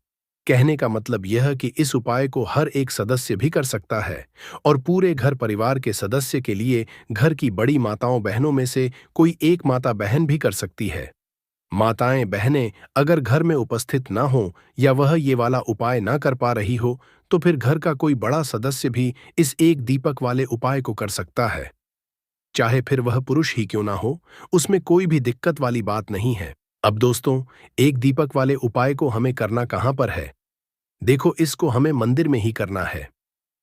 Speaker 1: कहने का मतलब यह कि इस उपाय को हर एक सदस्य भी कर सकता है और पूरे घर परिवार के सदस्य के लिए घर की बड़ी माताओं बहनों में से कोई एक माता बहन भी कर सकती है। माताएं बहनें अगर घर में उपस्थित ना हो या वह ये वाला उपाय ना कर पा रही हो, तो फिर घर का कोई बड़ा सदस्य भी इस एक दीपक वाले उपाय को कर सकता है। चाहे फिर वह पुरुष ही क्यों ना हो, उसमें कोई भी दिक्कत वाली बात नहीं है। अब दोस्तों, एक दीपक वाले उपाय को हमें करना कहां पर है? देखो, इसको हमें मंदिर में ही करना है।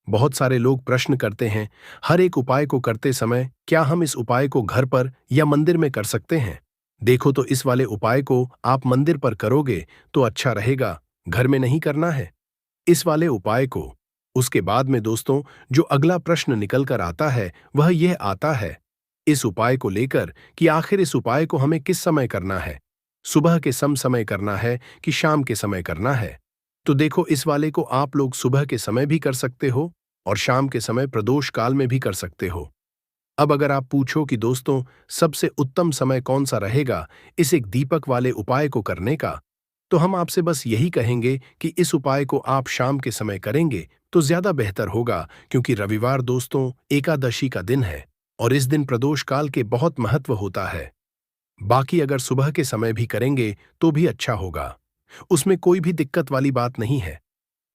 Speaker 1: बहुत सारे लोग प्रश्न करते हैं, हर एक उपाय को करते समय क्या हम इस उपाय को घर पर या मंदिर में कर सकते हैं? देखो, तो इस वाले उपाय को आप मंदिर पर करोगे तो अच्छा रहेगा, घर में नहीं करना है इस वाले उपाय को। उसके बाद में दोस्तों, जो अगला प्रश्न निकल कर आता है वह यह आता है इस उपाय को लेकर कि आखिर इस उपाय को हमें किस समय करना है, सुबह के समय करना है कि शाम के समय करना है? तो देखो, इस वाले को आप लोग सुबह के समय भी कर सकते हो और शाम के समय प्रदोष काल में भी कर सकते हो। अब अगर आप पूछो कि दोस्तों सबसे उत्तम समय कौन सा रहेगा इस एक दीपक वाले उपाय को करने का, तो हम आपसे बस यही कहेंगे कि इस उपाय को आप शाम के समय करेंगे तो ज्यादा बेहतर होगा, क्योंकि रविवार दोस्तों एकादशी का दिन है और इस दिन प्रदोष काल के बहुत महत्व होता है। बाकी अगर सुबह के समय भी करेंगे तो भी अच्छा होगा, उसमें कोई भी दिक्कत वाली बात नहीं है।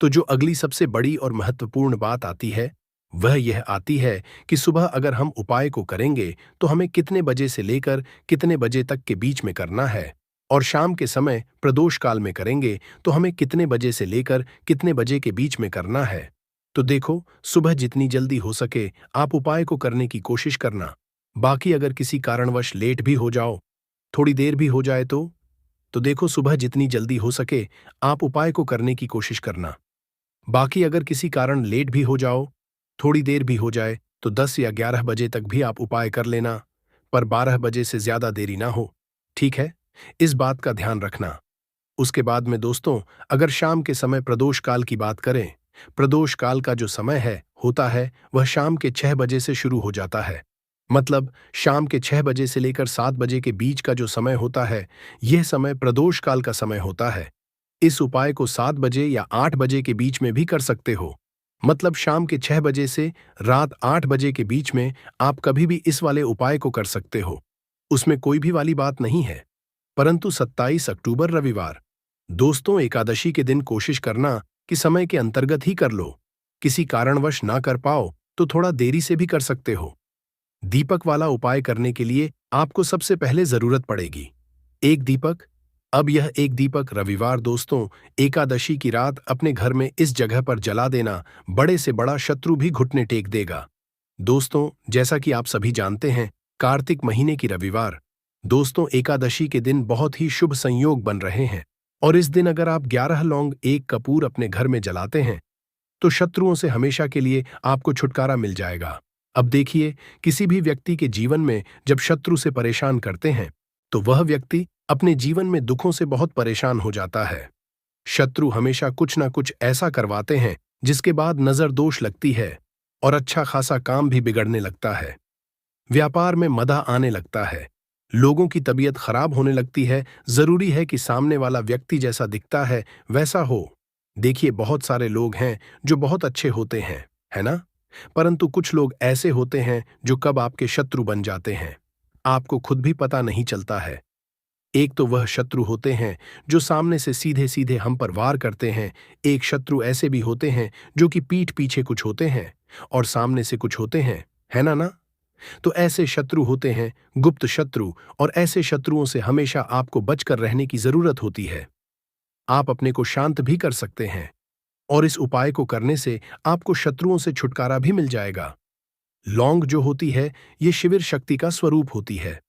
Speaker 1: तो जो अगली सबसे बड़ी और महत्वपूर्ण बात आती है वह यह आती है कि सुबह अगर हम उपाय को करेंगे तो हमें कितने बजे से लेकर कितने बजे तक के बीच में करना है, और शाम के समय प्रदोष काल में करेंगे तो हमें कितने बजे से लेकर कितने बजे के बीच में करना है। तो देखो, सुबह जितनी जल्दी हो सके आप उपाय को करने की कोशिश करना। बाकी अगर किसी कारणवश लेट भी हो जाओ, थोड़ी देर भी हो जाए तो देखो, सुबह जितनी जल्दी हो सके आप उपाय को करने की कोशिश करना। बाकी अगर किसी कारण लेट भी हो जाओ, थोड़ी देर भी हो जाए, तो 10 या 11 बजे तक भी आप उपाय कर लेना, पर 12 बजे से ज्यादा देरी ना हो, ठीक है? इस बात का ध्यान रखना। उसके बाद में दोस्तों, अगर शाम के समय प्रदोष काल की बात करें, प्रदोष काल का जो समय है होता है वह शाम के 6 बजे से शुरू हो जाता है। मतलब शाम के 6 बजे से लेकर 7 बजे के बीच का जो समय होता है, यह समय प्रदोष काल का समय होता है। इस उपाय को 7 बजे या 8 बजे के बीच में भी कर सकते हो। मतलब शाम के 6 बजे से रात 8 बजे के बीच में आप कभी भी इस वाले उपाय को कर सकते हो, उसमें कोई भी वाली बात नहीं है। परंतु 27 अक्टूबर रविवार दोस्तों एकादशी के दिन कोशिश करना कि समय के अंतर्गत ही कर लो। किसी कारणवश ना कर पाओ तो थोड़ा देरी से भी कर सकते हो। दीपक वाला उपाय करने के लिए आपको सबसे पहले जरूरत पड़ेगी एक दीपक। अब यह एक दीपक रविवार दोस्तों एकादशी की रात अपने घर में इस जगह पर जला देना, बड़े से बड़ा शत्रु भी घुटने टेक देगा। दोस्तों, जैसा कि आप सभी जानते हैं, कार्तिक महीने की रविवार दोस्तों एकादशी के दिन बहुत ही शुभ संयोग बन रहे हैं। और इस दिन अगर आप 11 लौंग एक कपूर अपने घर में जलाते हैं तो शत्रुओं से हमेशा के लिए आपको छुटकारा मिल जाएगा। अब देखिए, किसी भी व्यक्ति के जीवन में जब शत्रु से परेशान करते हैं तो वह व्यक्ति अपने जीवन में दुखों से बहुत परेशान हो जाता है। शत्रु हमेशा कुछ ना कुछ ऐसा करवाते हैं जिसके बाद नजर दोष लगती है और अच्छा खासा काम भी बिगड़ने लगता है। व्यापार में मदा आने लगता है, लोगों की तबीयत खराब होने लगती है। जरूरी है कि सामने वाला व्यक्ति जैसा दिखता है वैसा हो। देखिए, बहुत सारे लोग हैं जो बहुत अच्छे होते हैं, है ना? परंतु कुछ लोग ऐसे होते हैं जो कब आपके शत्रु बन जाते हैं आपको खुद भी पता नहीं चलता है। एक तो वह शत्रु होते हैं जो सामने से सीधे सीधे हम पर वार करते हैं। एक शत्रु ऐसे भी होते हैं जो कि पीठ पीछे कुछ होते हैं और सामने से कुछ होते हैं, है ना? तो ऐसे शत्रु होते हैं गुप्त शत्रु, और ऐसे शत्रुओं से हमेशा आपको बचकर रहने की जरूरत होती है। आप अपने को शांत भी कर सकते हैं और इस उपाय को करने से आपको शत्रुओं से छुटकारा भी मिल जाएगा। लौंग जो होती है ये शिविर शक्ति का स्वरूप होती है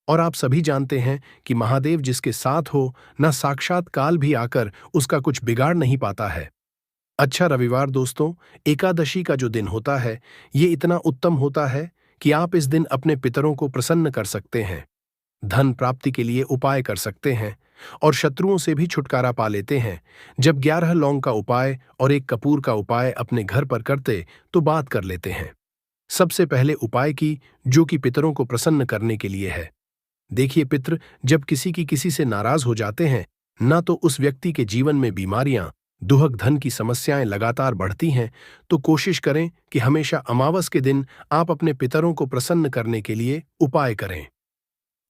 Speaker 1: और आप सभी जानते हैं कि महादेव जिसके साथ हो ना साक्षात काल भी आकर उसका कुछ बिगाड़ नहीं पाता है। अच्छा रविवार दोस्तों, एकादशी का जो दिन होता है ये इतना उत्तम होता है कि आप इस दिन अपने पितरों को प्रसन्न कर सकते हैं, धन प्राप्ति के लिए उपाय कर सकते हैं और शत्रुओं से भी छुटकारा पा लेते हैं। जब 11 लौंग का उपाय और एक कपूर का उपाय अपने घर पर करते तो बात कर लेते हैं। सबसे पहले उपाय की, जो कि पितरों को प्रसन्न करने के लिए है। देखिए, पितृ जब किसी से नाराज हो जाते हैं ना तो उस व्यक्ति के जीवन में बीमारियां, दुहक धन की समस्याएं लगातार बढ़ती हैं, तो कोशिश करें कि हमेशा अमावस के दिन आप अपने पितरों को प्रसन्न करने के लिए उपाय करें।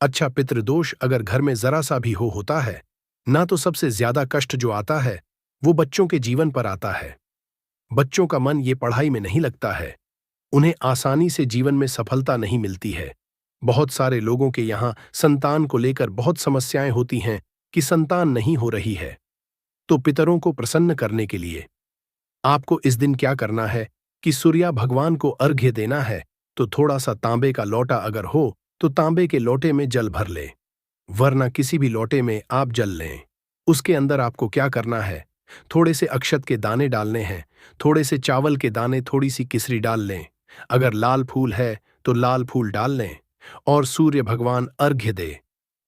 Speaker 1: अच्छा, पितृदोष अगर घर में जरा सा भी होता है ना तो सबसे ज्यादा कष्ट जो आता है वो बच्चों के जीवन पर आता है। बच्चों का मन ये पढ़ाई में नहीं लगता है, उन्हें आसानी से जीवन में सफलता नहीं मिलती है। बहुत सारे लोगों के यहाँ संतान को लेकर बहुत समस्याएं होती हैं कि संतान नहीं हो रही है। तो पितरों को प्रसन्न करने के लिए आपको इस दिन क्या करना है कि सूर्य भगवान को अर्घ्य देना है। तो थोड़ा सा तांबे का लोटा अगर हो तो तांबे के लोटे में जल भर लें, वरना किसी भी लोटे में आप जल लें। उसके अंदर आपको क्या करना है, थोड़े से अक्षत के दाने डालने हैं, थोड़े से चावल के दाने, थोड़ी सी किसरी डाल लें। अगर लाल फूल है तो लाल फूल डाल लें और सूर्य भगवान अर्घ्य दे।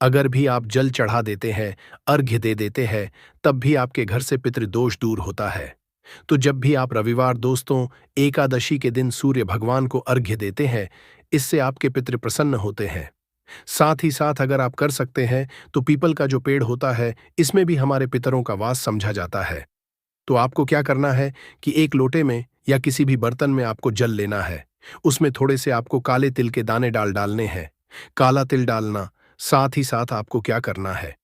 Speaker 1: अगर भी आप जल चढ़ा देते हैं, अर्घ्य दे देते हैं, तब भी आपके घर से पितृदोष दूर होता है। तो जब भी आप रविवार दोस्तों एकादशी के दिन सूर्य भगवान को अर्घ्य देते हैं, इससे आपके पितृ प्रसन्न होते हैं। साथ ही साथ अगर आप कर सकते हैं तो पीपल का जो पेड़ होता है इसमें भी हमारे पितरों का वास समझा जाता है। तो आपको क्या करना है कि एक लोटे में या किसी भी बर्तन में आपको जल लेना है, उसमें थोड़े से आपको काले तिल के दाने डालने हैं, काला तिल डालना। साथ ही साथ आपको क्या करना है,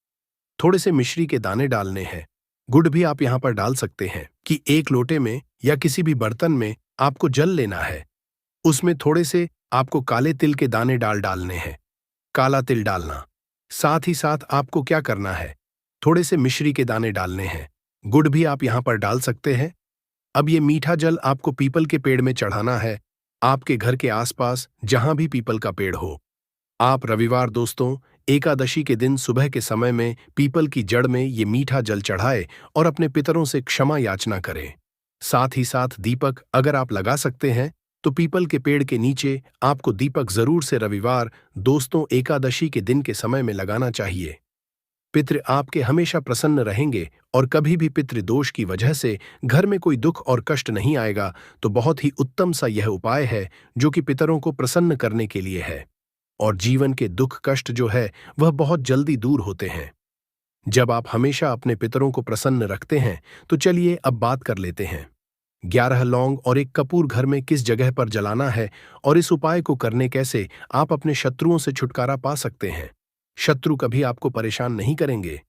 Speaker 1: थोड़े से मिश्री के दाने डालने हैं, गुड़ भी आप यहां पर डाल सकते हैं। कि एक लोटे में या किसी भी बर्तन में आपको जल लेना है, उसमें थोड़े से आपको काले तिल के दाने डालने हैं, काला तिल डालना। साथ ही साथ आपको क्या करना है, थोड़े से मिश्री के दाने डालने हैं, गुड़ भी आप यहां पर डाल सकते हैं। अब ये मीठा जल आपको पीपल के पेड़ में चढ़ाना है, आपके घर के आसपास जहां भी पीपल का पेड़ हो। आप रविवार दोस्तों एकादशी के दिन सुबह के समय में पीपल की जड़ में ये मीठा जल चढ़ाए और अपने पितरों से क्षमा याचना करें। साथ ही साथ दीपक अगर आप लगा सकते हैं तो पीपल के पेड़ के नीचे आपको दीपक जरूर से रविवार दोस्तों एकादशी के दिन के समय में लगाना चाहिए। पितृ आपके हमेशा प्रसन्न रहेंगे और कभी भी पितृदोष की वजह से घर में कोई दुख और कष्ट नहीं आएगा। तो बहुत ही उत्तम सा यह उपाय है जो कि पितरों को प्रसन्न करने के लिए है और जीवन के दुख कष्ट जो है वह बहुत जल्दी दूर होते हैं जब आप हमेशा अपने पितरों को प्रसन्न रखते हैं। तो चलिए अब बात कर लेते हैं 11 लौंग और एक कपूर घर में किस जगह पर जलाना है और इस उपाय को करने कैसे आप अपने शत्रुओं से छुटकारा पा सकते हैं। शत्रु कभी आपको परेशान नहीं करेंगे।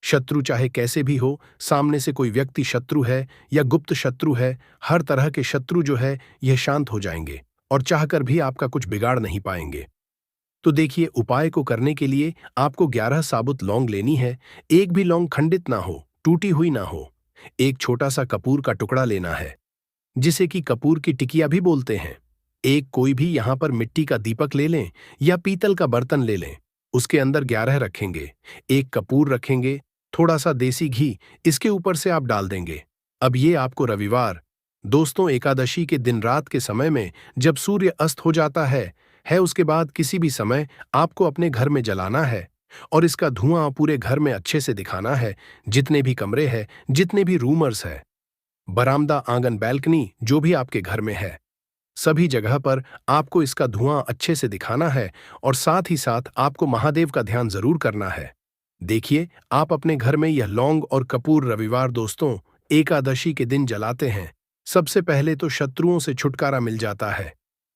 Speaker 1: शत्रु चाहे कैसे भी हो, सामने से कोई व्यक्ति शत्रु है या गुप्त शत्रु है, हर तरह के शत्रु जो है यह शांत हो जाएंगे और चाहकर भी आपका कुछ बिगाड़ नहीं पाएंगे। तो देखिए, उपाय को करने के लिए आपको 11 साबुत लौंग लेनी है। एक भी लौंग खंडित ना हो, टूटी हुई ना हो। एक छोटा सा कपूर का टुकड़ा लेना है, जिसे कि कपूर की टिकिया भी बोलते हैं। एक कोई भी यहां पर मिट्टी का दीपक ले लें या पीतल का बर्तन ले लें, उसके अंदर 11 रखेंगे, एक कपूर रखेंगे, थोड़ा सा देसी घी इसके ऊपर से आप डाल देंगे। अब ये आपको रविवार दोस्तों एकादशी के दिन रात के समय में जब सूर्य अस्त हो जाता है उसके बाद किसी भी समय आपको अपने घर में जलाना है और इसका धुआं पूरे घर में अच्छे से दिखाना है। जितने भी कमरे हैं, जितने भी रूमर्स है, बरामदा, आंगन, बैल्कनी, जो भी आपके घर में है, सभी जगह पर आपको इसका धुआं अच्छे से दिखाना है और साथ ही साथ आपको महादेव का ध्यान जरूर करना है। देखिए, आप अपने घर में यह लौंग और कपूर रविवार दोस्तों एकादशी के दिन जलाते हैं। सबसे पहले तो शत्रुओं से छुटकारा मिल जाता है।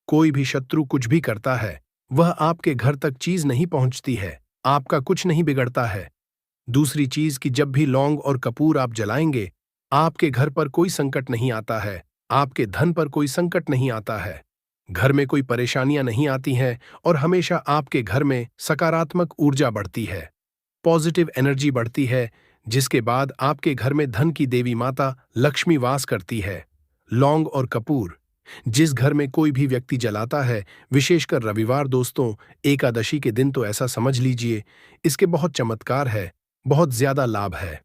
Speaker 1: कोई भी शत्रु कुछ भी करता है, वह आपके घर तक चीज नहीं पहुंचती है, आपका कुछ नहीं बिगड़ता है। दूसरी चीज कि जब भी लौंग और कपूर आप जलाएंगे, आपके घर पर कोई संकट नहीं आता है, आपके धन पर कोई संकट नहीं आता है, घर में कोई परेशानियां नहीं आती हैं और हमेशा आपके घर में सकारात्मक ऊर्जा बढ़ती है, पॉजिटिव एनर्जी बढ़ती है, जिसके बाद आपके घर में धन की देवी माता लक्ष्मी वास करती है। लौंग और कपूर जिस घर में कोई भी व्यक्ति जलाता है, विशेषकर रविवार दोस्तों एकादशी के दिन, तो ऐसा समझ लीजिए इसके बहुत चमत्कार है, बहुत ज्यादा लाभ है।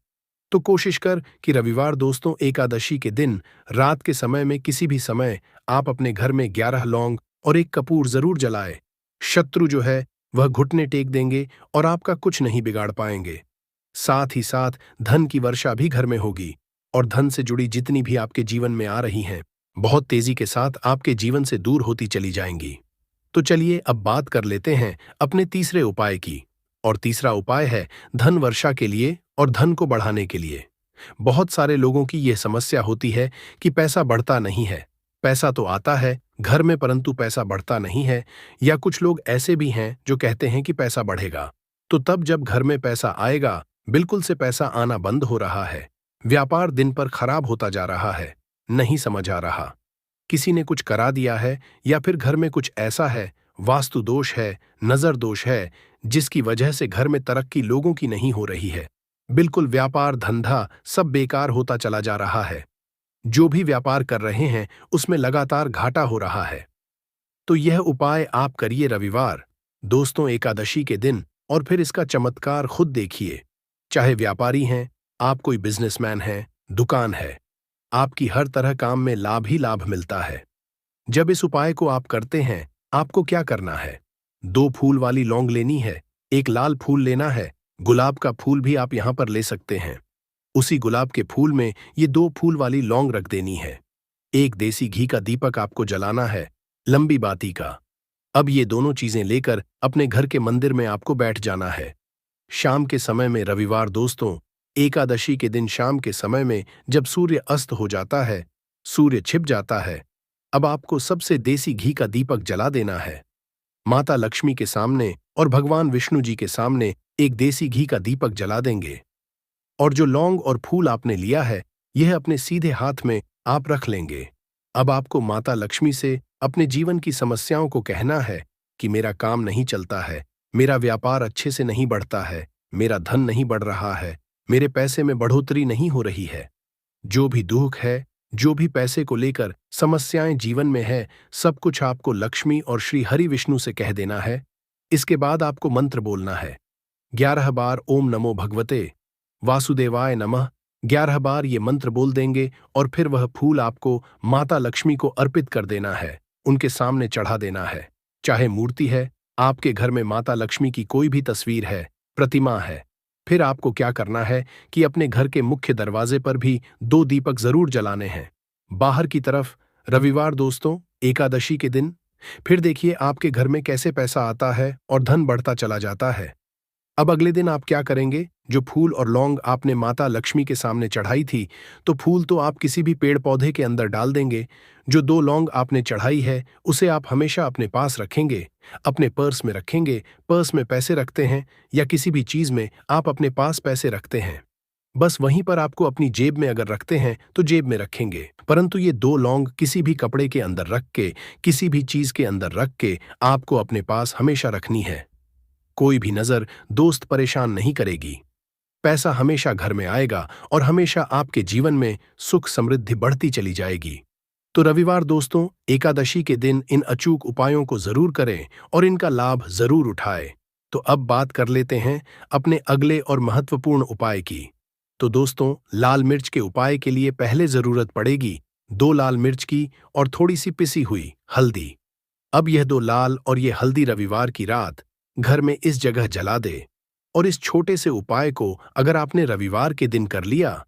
Speaker 1: तो कोशिश कर कि रविवार दोस्तों एकादशी के दिन रात के समय में किसी भी समय आप अपने घर में 11 लौंग और एक कपूर जरूर जलाए। शत्रु जो है वह घुटने टेक देंगे और आपका कुछ नहीं बिगाड़ पाएंगे। साथ ही साथ धन की वर्षा भी घर में होगी और धन से जुड़ी जितनी भी आपके जीवन में आ रही हैं, बहुत तेजी के साथ आपके जीवन से दूर होती चली जाएंगी। तो चलिए अब बात कर लेते हैं अपने तीसरे उपाय की। और तीसरा उपाय है धन वर्षा के लिए और धन को बढ़ाने के लिए। बहुत सारे लोगों की यह समस्या होती है कि पैसा बढ़ता नहीं है, पैसा तो आता है घर में परंतु पैसा बढ़ता नहीं है, या कुछ लोग ऐसे भी हैं जो कहते हैं कि पैसा बढ़ेगा। तो तब जब घर में पैसा आएगा, बिल्कुल से पैसा आना बंद हो रहा है, व्यापार दिन पर खराब होता जा रहा है, नहीं समझ आ रहा, किसी ने कुछ करा दिया है या फिर घर में कुछ ऐसा है, वास्तु दोष है, नजर दोष है, जिसकी वजह से घर में तरक्की लोगों की नहीं हो रही है। बिल्कुल व्यापार धंधा सब बेकार होता चला जा रहा है, जो भी व्यापार कर रहे हैं उसमें लगातार घाटा हो रहा है। तो यह उपाय आप करिए रविवार दोस्तों एकादशी के दिन और फिर इसका चमत्कार खुद देखिए। चाहे व्यापारी हैं, आप कोई बिजनेसमैन हैं, दुकान है, आपकी हर तरह काम में लाभ ही लाभ मिलता है। जब इस उपाय को आप करते हैं, आपको क्या करना है, 2 फूल वाली लौंग लेनी है, एक लाल फूल लेना है, गुलाब का फूल भी आप यहां पर ले सकते हैं। उसी गुलाब के फूल में ये 2 फूल वाली लौंग रख देनी है। एक देसी घी का दीपक आपको जलाना है, लंबी बाती का। अब ये दोनों चीजें लेकर अपने घर के मंदिर में आपको बैठ जाना है। शाम के समय में रविवार दोस्तों एकादशी के दिन शाम के समय में जब सूर्य अस्त हो जाता है, सूर्य छिप जाता है, अब आपको सबसे देसी घी का दीपक जला देना है। माता लक्ष्मी के सामने और भगवान विष्णु जी के सामने एक देसी घी का दीपक जला देंगे और जो लौंग और फूल आपने लिया है, यह अपने सीधे हाथ में आप रख लेंगे। अब आपको माता लक्ष्मी से अपने जीवन की समस्याओं को कहना है कि मेरा काम नहीं चलता है, मेरा व्यापार अच्छे से नहीं बढ़ता है, मेरा धन नहीं बढ़ रहा है, मेरे पैसे में बढ़ोतरी नहीं हो रही है। जो भी दुख है, जो भी पैसे को लेकर समस्याएं जीवन में है, सब कुछ आपको लक्ष्मी और श्री हरि विष्णु से कह देना है। इसके बाद आपको मंत्र बोलना है 11 बार ओम नमो भगवते वासुदेवाय नमः। 11 बार ये मंत्र बोल देंगे और फिर वह फूल आपको माता लक्ष्मी को अर्पित कर देना है, उनके सामने चढ़ा देना है। चाहे मूर्ति है, आपके घर में माता लक्ष्मी की कोई भी तस्वीर है, प्रतिमा है, फिर आपको क्या करना है कि अपने घर के मुख्य दरवाजे पर भी 2 दीपक जरूर जलाने हैं, बाहर की तरफ। रविवार दोस्तों एकादशी के दिन फिर देखिए आपके घर में कैसे पैसा आता है और धन बढ़ता चला जाता है। अब अगले दिन आप क्या करेंगे, जो फूल और लौंग आपने माता लक्ष्मी के सामने चढ़ाई थी, तो फूल तो आप किसी भी पेड़ पौधे के अंदर डाल देंगे। जो 2 लौंग आपने चढ़ाई है उसे आप हमेशा अपने पास रखेंगे, अपने पर्स में रखेंगे। पर्स में पैसे रखते हैं या किसी भी चीज में आप अपने पास पैसे रखते हैं, बस वहीं पर आपको अपनी जेब में अगर रखते हैं तो जेब में रखेंगे, परंतु ये 2 लौंग किसी भी कपड़े के अंदर रख के, किसी भी चीज के अंदर रख के आपको अपने पास हमेशा रखनी है। कोई भी नजर दोस्त परेशान नहीं करेगी, पैसा हमेशा घर में आएगा और हमेशा आपके जीवन में सुख समृद्धि बढ़ती चली जाएगी। तो रविवार दोस्तों एकादशी के दिन इन अचूक उपायों को जरूर करें और इनका लाभ जरूर उठाएं। तो अब बात कर लेते हैं अपने अगले और महत्वपूर्ण उपाय की। तो दोस्तों, लाल मिर्च के उपाय के लिए पहले जरूरत पड़ेगी 2 लाल मिर्च की और थोड़ी सी पिसी हुई हल्दी। अब यह 2 लाल और ये हल्दी रविवार की रात घर में इस जगह जला दे। और इस छोटे से उपाय को अगर आपने रविवार के दिन कर लिया,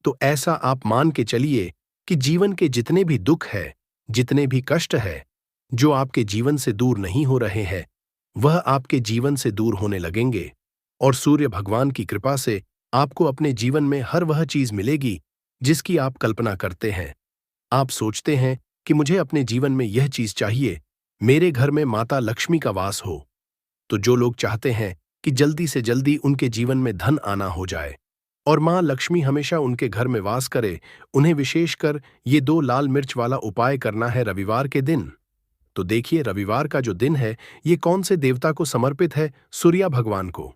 Speaker 1: तो ऐसा आप मान के चलिए कि जीवन के जितने भी दुख है, जितने भी कष्ट है, जो आपके जीवन से दूर नहीं हो रहे हैं, वह आपके जीवन से दूर होने लगेंगे। और सूर्य भगवान की कृपा से आपको अपने जीवन में हर वह चीज मिलेगी जिसकी आप कल्पना करते हैं। आप सोचते हैं कि मुझे अपने जीवन में यह चीज चाहिए, मेरे घर में माता लक्ष्मी का वास हो। तो जो लोग चाहते हैं कि जल्दी से जल्दी उनके जीवन में धन आना हो जाए और मां लक्ष्मी हमेशा उनके घर में वास करे, उन्हें विशेषकर ये 2 लाल मिर्च वाला उपाय करना है रविवार के दिन। तो देखिए, रविवार का जो दिन है, ये कौन से देवता को समर्पित है? सूर्या भगवान को।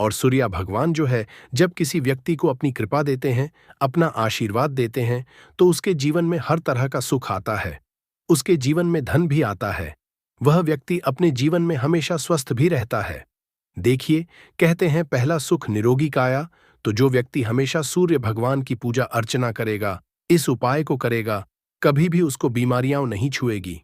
Speaker 1: और सूर्या भगवान जो है, जब किसी व्यक्ति को अपनी कृपा देते हैं, अपना आशीर्वाद देते हैं, तो उसके जीवन में हर तरह का सुख आता है, उसके जीवन में धन भी आता है, वह व्यक्ति अपने जीवन में हमेशा स्वस्थ भी रहता है। देखिए, कहते हैं पहला सुख निरोगी काया। तो जो व्यक्ति हमेशा सूर्य भगवान की पूजा अर्चना करेगा, इस उपाय को करेगा, कभी भी उसको बीमारियां नहीं छुएगी।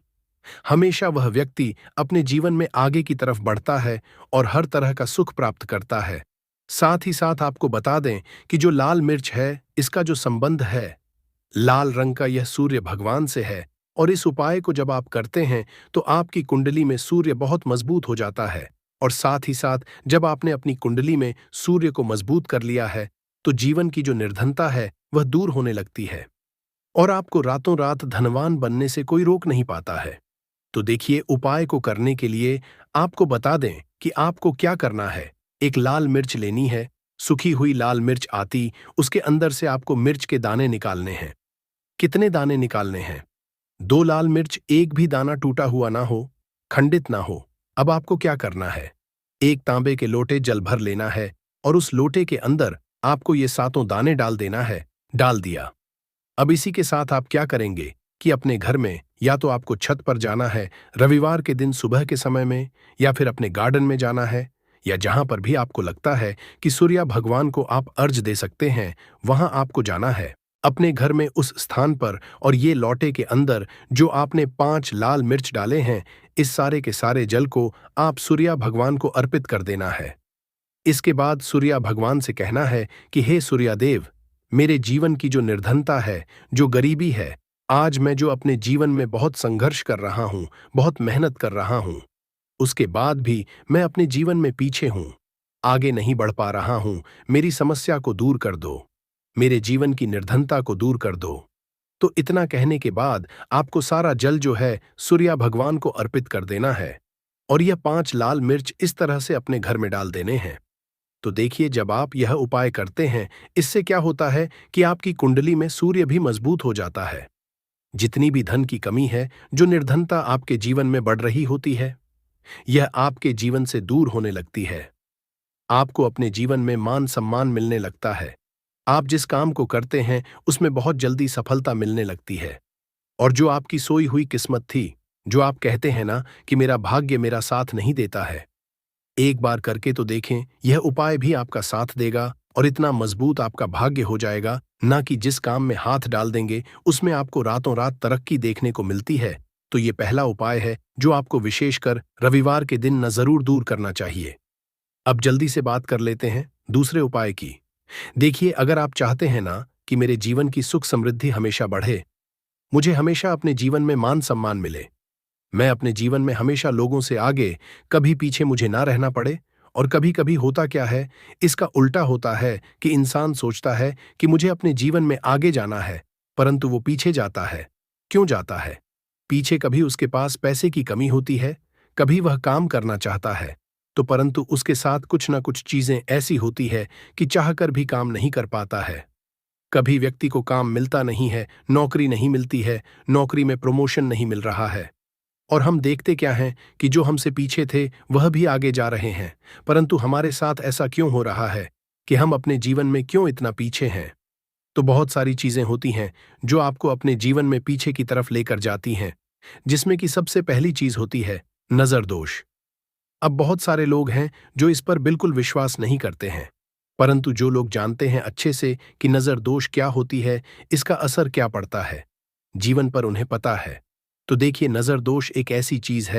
Speaker 1: हमेशा वह व्यक्ति अपने जीवन में आगे की तरफ बढ़ता है और हर तरह का सुख प्राप्त करता है। साथ ही साथ आपको बता दें कि जो लाल मिर्च है, इसका जो संबंध है, लाल रंग का, यह सूर्य भगवान से है। और इस उपाय को जब आप करते हैं, तो आपकी कुंडली में सूर्य बहुत मजबूत हो जाता है। और साथ ही साथ जब आपने अपनी कुंडली में सूर्य को मजबूत कर लिया है, तो जीवन की जो निर्धनता है, वह दूर होने लगती है और आपको रातों रात धनवान बनने से कोई रोक नहीं पाता है। तो देखिए, उपाय को करने के लिए आपको बता दें कि आपको क्या करना है। एक लाल मिर्च लेनी है, सूखी हुई लाल मिर्च आती, उसके अंदर से आपको मिर्च के दाने निकालने हैं। कितने दाने निकालने हैं? 2 लाल मिर्च, एक भी दाना टूटा हुआ ना हो, खंडित ना हो। अब आपको क्या करना है? एक तांबे के लोटे जल भर लेना है और उस लोटे के अंदर आपको ये 7 दाने डाल देना है। डाल दिया। अब इसी के साथ आप क्या करेंगे कि अपने घर में या तो आपको छत पर जाना है रविवार के दिन सुबह के समय में, या फिर अपने गार्डन में जाना है, या जहां पर भी आपको लगता है कि सूर्य भगवान को आप अर्ज दे सकते हैं, वहां आपको जाना है अपने घर में उस स्थान पर। और ये लौटे के अंदर जो आपने 5 लाल मिर्च डाले हैं, इस सारे के सारे जल को आप सूर्य भगवान को अर्पित कर देना है। इसके बाद सूर्य भगवान से कहना है कि हे सूर्यदेव, मेरे जीवन की जो निर्धनता है, जो गरीबी है, आज मैं जो अपने जीवन में बहुत संघर्ष कर रहा हूं, बहुत मेहनत कर रहा हूं, उसके बाद भी मैं अपने जीवन में पीछे हूं, आगे नहीं बढ़ पा रहा हूं, मेरी समस्या को दूर कर दो, मेरे जीवन की निर्धनता को दूर कर दो। तो इतना कहने के बाद आपको सारा जल जो है सूर्य भगवान को अर्पित कर देना है और यह 5 लाल मिर्च इस तरह से अपने घर में डाल देने हैं। तो देखिए, जब आप यह उपाय करते हैं, इससे क्या होता है कि आपकी कुंडली में सूर्य भी मजबूत हो जाता है। जितनी भी धन की कमी है, जो निर्धनता आपके जीवन में बढ़ रही होती है, यह आपके जीवन से दूर होने लगती है। आपको अपने जीवन में मान सम्मान मिलने लगता है। आप जिस काम को करते हैं, उसमें बहुत जल्दी सफलता मिलने लगती है। और जो आपकी सोई हुई किस्मत थी, जो आप कहते हैं ना कि मेरा भाग्य मेरा साथ नहीं देता है, एक बार करके तो देखें, यह उपाय भी आपका साथ देगा और इतना मजबूत आपका भाग्य हो जाएगा ना कि जिस काम में हाथ डाल देंगे उसमें आपको रातों रात तरक्की देखने को मिलती है। तो ये पहला उपाय है जो आपको विशेषकर रविवार के दिन न जरूर दूर करना चाहिए। अब जल्दी से बात कर लेते हैं दूसरे उपाय की। देखिए, अगर आप चाहते हैं ना कि मेरे जीवन की सुख समृद्धि हमेशा बढ़े, मुझे हमेशा अपने जीवन में मान सम्मान मिले, मैं अपने जीवन में हमेशा लोगों से आगे, कभी पीछे मुझे ना रहना पड़े। और कभी कभी होता क्या है, इसका उल्टा होता है कि इंसान सोचता है कि मुझे अपने जीवन में आगे जाना है, परंतु वो पीछे जाता है। क्यों जाता है? पीछे कभी उसके पास पैसे की कमी होती है, कभी वह काम करना चाहता है, तो परंतु उसके साथ कुछ ना कुछ चीजें ऐसी होती है कि चाहकर भी काम नहीं कर पाता है। कभी व्यक्ति को काम मिलता नहीं है, नौकरी नहीं मिलती है, नौकरी में प्रमोशन नहीं मिल रहा है। और हम देखते क्या हैं कि जो हमसे पीछे थे वह भी आगे जा रहे हैं, परंतु हमारे साथ ऐसा क्यों हो रहा है कि हम अपने जीवन में क्यों इतना पीछे हैं? तो बहुत सारी चीजें होती हैं जो आपको अपने जीवन में पीछे की तरफ लेकर जाती हैं, जिसमें कि सबसे पहली चीज होती है नजर दोष। अब बहुत सारे लोग हैं जो इस पर बिल्कुल विश्वास नहीं करते हैं, परंतु जो लोग जानते हैं अच्छे से कि नजर दोष क्या होती है, इसका असर क्या पड़ता है जीवन पर, उन्हें पता है। तो देखिए, नजर दोष एक ऐसी चीज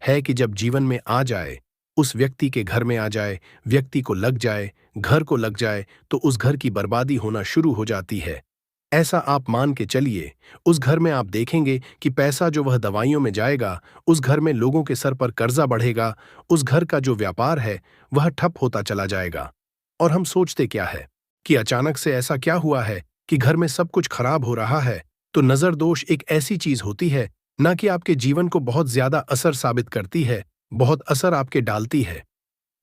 Speaker 1: है कि जब जीवन में आ जाए, उस व्यक्ति के घर में आ जाए, व्यक्ति को लग जाए, घर को लग जाए, तो उस घर की बर्बादी होना शुरू हो जाती है। ऐसा आप मान के चलिए, उस घर में आप देखेंगे कि पैसा जो वह दवाइयों में जाएगा, उस घर में लोगों के सर पर कर्जा बढ़ेगा, उस घर का जो व्यापार है वह ठप होता चला जाएगा। और हम सोचते क्या है कि अचानक से ऐसा क्या हुआ है कि घर में सब कुछ खराब हो रहा है। तो नजर दोष एक ऐसी चीज होती है ना कि आपके जीवन को बहुत ज्यादा असर साबित करती है, बहुत असर आपके डालती है।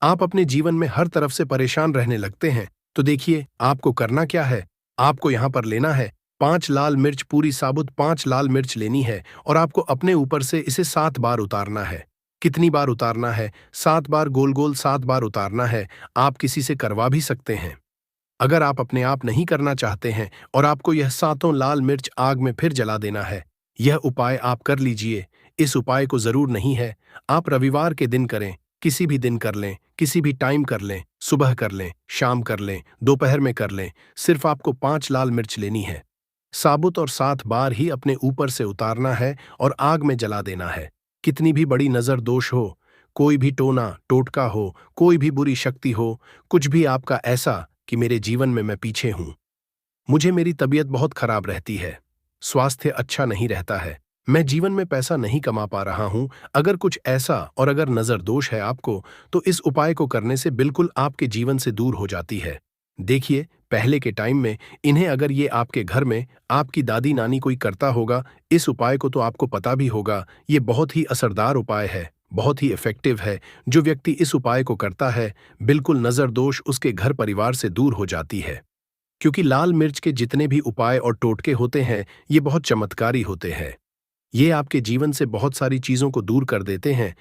Speaker 1: आप अपने जीवन में हर तरफ से परेशान रहने लगते हैं। तो देखिए, आपको करना क्या है। आपको यहां पर लेना है 5 लाल मिर्च, पूरी साबुत 5 लाल मिर्च लेनी है, और आपको अपने ऊपर से इसे 7 बार उतारना है। कितनी बार उतारना है? 7 बार, गोल गोल 7 बार उतारना है। आप किसी से करवा भी सकते हैं। अगर आप अपने आप नहीं करना चाहते हैं और आपको यह 7 लाल मिर्च आग में फिर जला देना है, यह उपाय आप कर लीजिए। इस उपाय को जरूर नहीं है आप रविवार के दिन करें, किसी भी दिन कर लें, किसी भी टाइम कर लें, सुबह कर लें, शाम कर लें, दोपहर में कर लें। सिर्फ आपको 5 लाल मिर्च लेनी है, साबुत, और 7 बार ही अपने ऊपर से उतारना है और आग में जला देना है। कितनी भी बड़ी नजर दोष हो, कोई भी टोना टोटका हो, कोई भी बुरी शक्ति हो, कुछ भी आपका ऐसा कि मेरे जीवन में मैं पीछे हूं, मुझे मेरी तबीयत बहुत खराब रहती है, स्वास्थ्य अच्छा नहीं रहता है, मैं जीवन में पैसा नहीं कमा पा रहा हूं, अगर कुछ ऐसा और अगर नजर दोष है आपको, तो इस उपाय को करने से बिल्कुल आपके जीवन से दूर हो जाती है। देखिए, पहले के टाइम में इन्हें अगर ये आपके घर में आपकी दादी नानी कोई करता होगा, इस उपाय को, तो आपको पता भी होगा ये बहुत ही असरदार उपाय है, बहुत ही इफेक्टिव है। जो व्यक्ति इस उपाय को करता है, बिल्कुल नजर दोष उसके घर परिवार से दूर हो जाती है। क्योंकि लाल मिर्च के जितने भी उपाय और टोटके होते हैं, ये बहुत चमत्कारी होते हैं। ये आपके जीवन से बहुत सारी चीजों को दूर कर देते हैं,